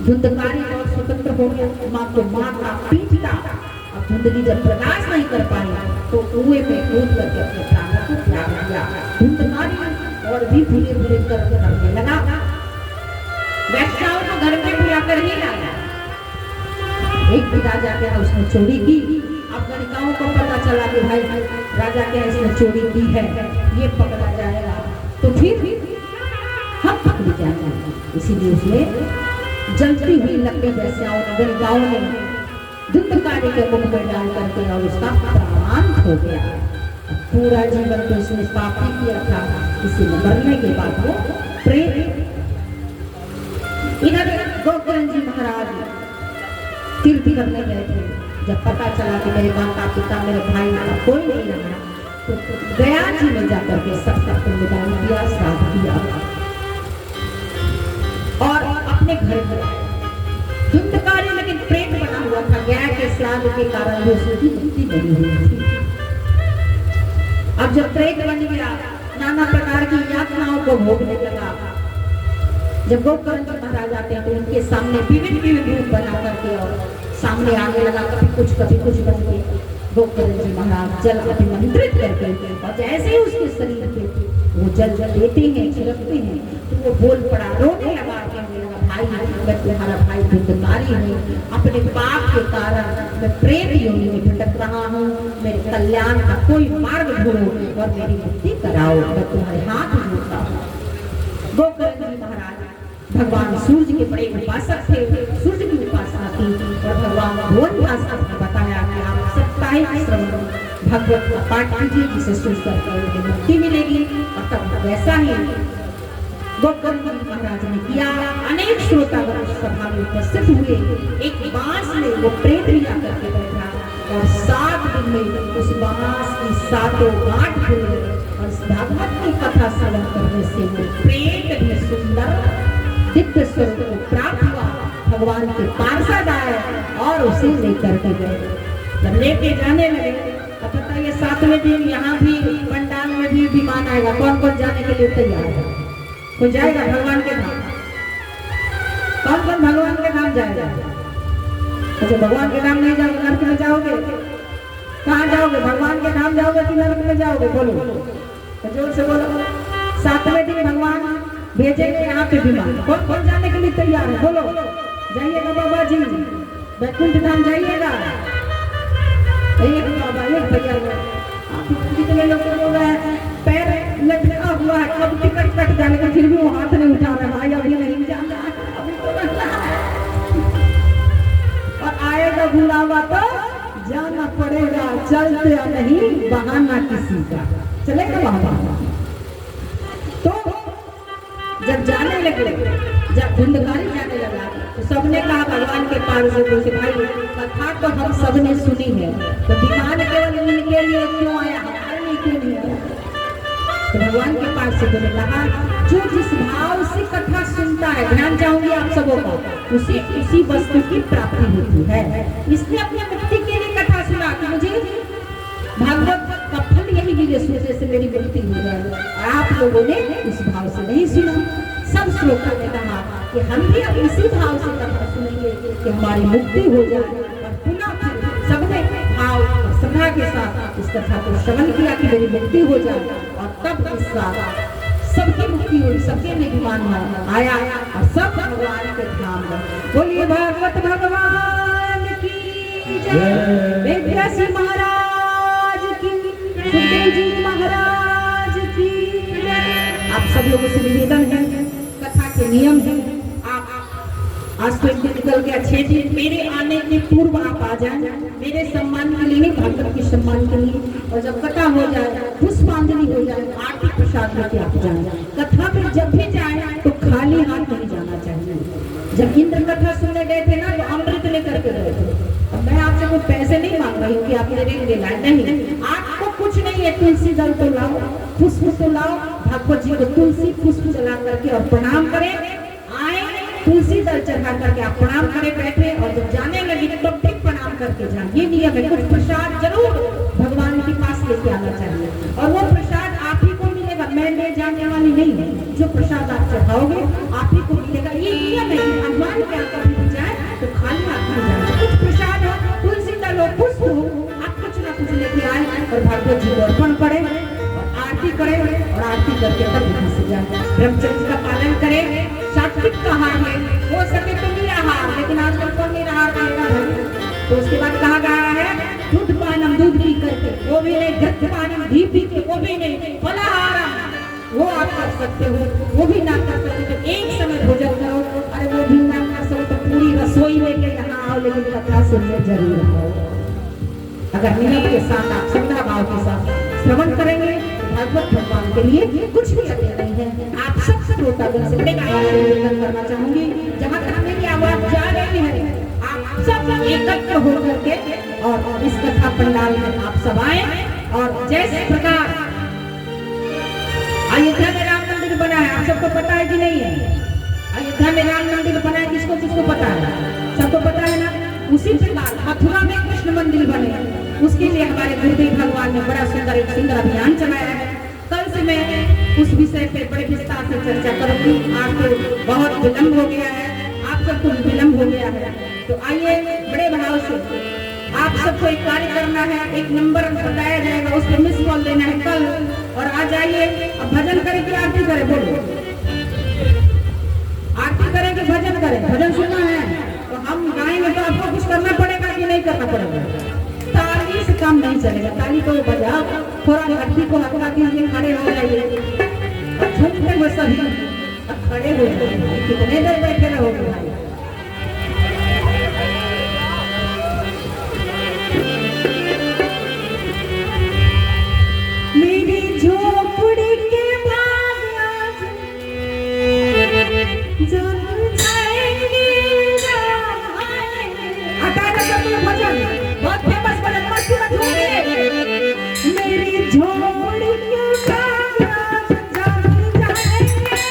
धुंधकारी और स्वतंत्र हो गए, माँ को मारता पीटता। अब धुंधली जब प्रकाश नहीं कर पाई तो कुएं में कूद करके अपने प्राणों को त्याग दिया। धुंधकारी और भी धीरे धीरे करने लगा, वैश्याओं को घर में बुलाकर ही लाया। एक भी राजा के यहाँ उसने चोरी की। अब गणिकाओं को पता चला कि भाई राजा के यहाँ इसने चोरी की है, ये पकड़ा जाएगा तो फिर हम पकड़े जाएंगे। इसीलिए उसने जलती हुई लकड़ी वैश्याओं ने गणिकाओं ने धुंधकारी के मुख में डाल करके और उसका प्राण खो गया। पूरा जीवन तो उसने पाप ही किया था, इसीलिए मरने के बाद वो प्रेत। इधर गोकर्ण जी महाराज तीर्थ करने गए थे। जब पता चला कि मेरे माता पिता मेरे भाई का कोई नहीं रहा तो गया जी में जाकर के सबका पिंडदान किया, श्राद्ध किया और अपने घर गया। धुंधकारी लेकिन प्रेत बना हुआ था, गया के श्राद्ध के कारण वो उसकी मुक्ति नहीं हुई थी। अब जब प्रेत बन गया, नाना प्रकार की यातनाओं को भोगने लगा। जब गोकर्ण जी महाराज आते हैं तो उनके सामने विभिन्न रूप बना करके और सामने आने लगा, कभी कुछ बन के गोकर्ण जी महाराज जल अभिमंत्रित करके और जैसे ही उसके शरीर पे वो जल लेते हैं, छिड़कते हैं तो वो बोल पड़ा, रोने लगा, कहने लगा भाई मैं तुम्हारा भाई धुंधकारी हूँ, अपने पाप के कारण मैं प्रेत योनि में भटक रहा हूँ, मेरे कल्याण का कोई मार्ग ढूंढो और मेरी मुक्ति कराओ, मैं तुम्हारे हाथ जोड़ता हूँ। गोकर्ण जी महाराज भगवान सूर्य के बड़े उपासक थे, सूर्य की उपासना की और भगवान भुवनदास ने बताया कि आप साप्ताहिक श्रवण भगवत का पाठ कीजिए, जिसे सुनकर के मुक्ति मिलेगी। और तब वैसा ही गोकर्ण जी महाराज ने किया। अनेक श्रोतागण सभा में उपस्थित हुए। एक बांस में वो प्रेत भी आकर के बैठा और 7 दिन में उस बांस की 7 गांठ खुल गई और इस भागवत की कथा श्रवण करने से वो प्रेत भी सुंदर दिव्य स्वरूप को प्राप्त हुआ। भगवान के पार्षद आए और उसे लेकर के गए। जब लेके जाने लगे पता ये 7वें दिन यहाँ भी पंडाल में भी विमान आएगा। कौन कौन जाने के लिए तैयार है? कोई जाएगा भगवान के धाम? कौन कौन भगवान के धाम जाएगा? अच्छा, भगवान के धाम नहीं जाओगे, नरक में जाओगे? कहाँ जाओगे? भगवान के धाम जाओगे कि नरक में जाओगे? बोलो तो जोर से बोलो। 7वें दिन भगवान भेजेंगे यहाँ पे विमान। कौन कौन जाने के लिए तैयार है? बोलो। जाइएगा बाबा जी, वैकुंठ धाम जाइएगा। एक बाबा एक भैया कितने लोग बोल रहे हैं पैर लटका हुआ है, कब टिकट कट जाने का फिर भी वो हाथ नहीं उठा रहा भाई, अभी नहीं जाना, अभी तो और आएगा बुलावा तो जाना पड़ेगा, चलते नहीं बहाना किसी का चलेगा बाबा। तो जब जाने लगे, जब धुंधकारी जाने लगा तो सबने कहा भगवान के पास से भाई कथा तो हम सबने सुनी है, तो विमान केवल उनके लिए क्यों आया, हमारे लिए क्यों नहीं आया? तो भगवान के पास से बोले कहा जो जिस भाव से कथा सुनता है, ध्यान चाहूंगी आप सबों का, उसी वस्तु की प्राप्ति होती है। इसने अपने मुक्ति के लिए कथा सुना कि मुझे भागवत का फल यही मिले, सोचे से मेरी मुक्ति हो जाए। आप लोगों ने उस भाव से नहीं सुना। सब श्रोता ने कहा कि हम भी अब इसी भाव से कथा सुनेंगे कि हमारी मुक्ति हो जाए। और पुनः सबने भाव और श्रद्धा के साथ इस कथा को श्रवण किया कि मेरी मुक्ति हो जाए। और तब इस बात सबकी मुक्ति हुई, सबके निर्माण आया और सब भगवान के धाम गए। बोलिए भागवत भगवान की जय, वेदव्यास महाराज की, सुखदेव जी महाराज की। आप सब लोगों से निवेदन है, कथा के नियम है, आप आज तो एक दिन निकल गया, 6 दिन मेरे आने के पूर्व आप आ जाए, मेरे सम्मान के लिए नहीं, भागवत के सम्मान के लिए। और जब कथा हो जाए, पुष्पांजलि हो जाए, आरती प्रसाद लेके आप जाए। कथा पे जब भी जाए तो खाली हाथ नहीं जाना चाहिए। जब इंद्र कथा सुनने गए थे ना तो अमृत लेकर के गए थे। अब मैं आपसे वो पैसे नहीं मांग रही हूँ कि आप मेरे लिए लाए, नहीं, आपको कुछ नहीं है, तुलसी दल तो लाओ, पुष्प तो लाओ, भागवत जी को तुलसी पुष्प जला करके और प्रणाम करें, आए तुलसी दल चढ़ा करके आप प्रणाम करें बैठे, और जब जाने लगी तब भी प्रणाम करके जाए। ये नियम है। कुछ प्रसाद जरूर भगवान के पास लेके आना चाहिए, और वो प्रसाद आप ही को मिलेगा, मैं ले जाने वाली नहीं है। जो प्रसाद आप चढ़ाओगे आप ही को मिलेगा। ये नियम है। भगवान के आकर भी जाए तो खाली हाथ नहीं जाए। कुछ प्रसाद हो, तुलसी दल हो, पुष्प हो, आप कुछ ना कुछ लेके आए और भागवत जी को अर्पण करें, आरती करें, और आरती करके तब यहाँ से जाए। ब्रह्मचर्य का पालन करें, सात्विक आहार है, हो सके तो निराहार, लेकिन आजकल कौन निराहार करेगा भाई। तो उसके बाद कहा गया है दूध पानम, दूध पी करके, वो भी नहीं, घृत पानम, घी पी के, वो भी नहीं, फलाहारम वो आप कर सकते हो, वो भी ना कर सकते तो एक समय भोजन करो। अरे वो भी ना कर सकते तो पूरी रसोई लेके यहाँ आओ, लेकिन कथा सुनने जरूर आओ। अगर नियम के साथ आप श्रद्धा भाव के साथ श्रवण करेंगे, भागवत भगवान के लिए कुछ भी अकेले नहीं है। आप सब श्रोतागण से निवेदन करना चाहूंगी, जहाँ तक मेरी आवाज जा रही है, आप सब एकत्र होकर के और इस कथा पंडाल में आप सब आए। और जैसे प्रकार अयोध्या में राम मंदिर बना है, आप सबको पता है कि नहीं है? अयोध्या में राम मंदिर बना है, किसको किसको पता है? सबको पता है ना? उसी प्रकार मथुरा में कृष्ण मंदिर बने, उसके लिए हमारे गुरुदेव भगवान ने बड़ा सुंदर एक सुंदर अभियान चलाया है। कल से मैं उस विषय पे बड़े विस्तार से चर्चा करूंगी। आज तो बहुत विलम्ब हो गया है, आप सबको विलम्ब हो गया है, तो आइए बड़े भाव से आप सबको एक कार्य करना है। एक नंबर बताया जाएगा, उस पर मिस कॉल देना है कल, और आ जाइए। अब भजन करें कि आरती करें? बोलो, आरती करें कि भजन करें? भजन सुनना है तो हम गाएंगे, तो आपको कुछ करना पड़ेगा कि नहीं करना पड़ेगा? ताली से काम नहीं चलेगा, ताली को बजाओ, थोड़ा घट्टी को हटा दीजिए, खड़े हो जाइए और झूमते हुए सभी खड़े हो जाइए। कितने देर बैठे रहोगे भाई? मेरी झोपड़ी के बाग जल जाएंगे, भजन बहुत फेमस भजन, मस्ती में झूमिए। मेरी झोपड़ी के बाग जल जाएंगे,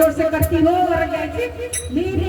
जोर से करती हो और जैसे मेरी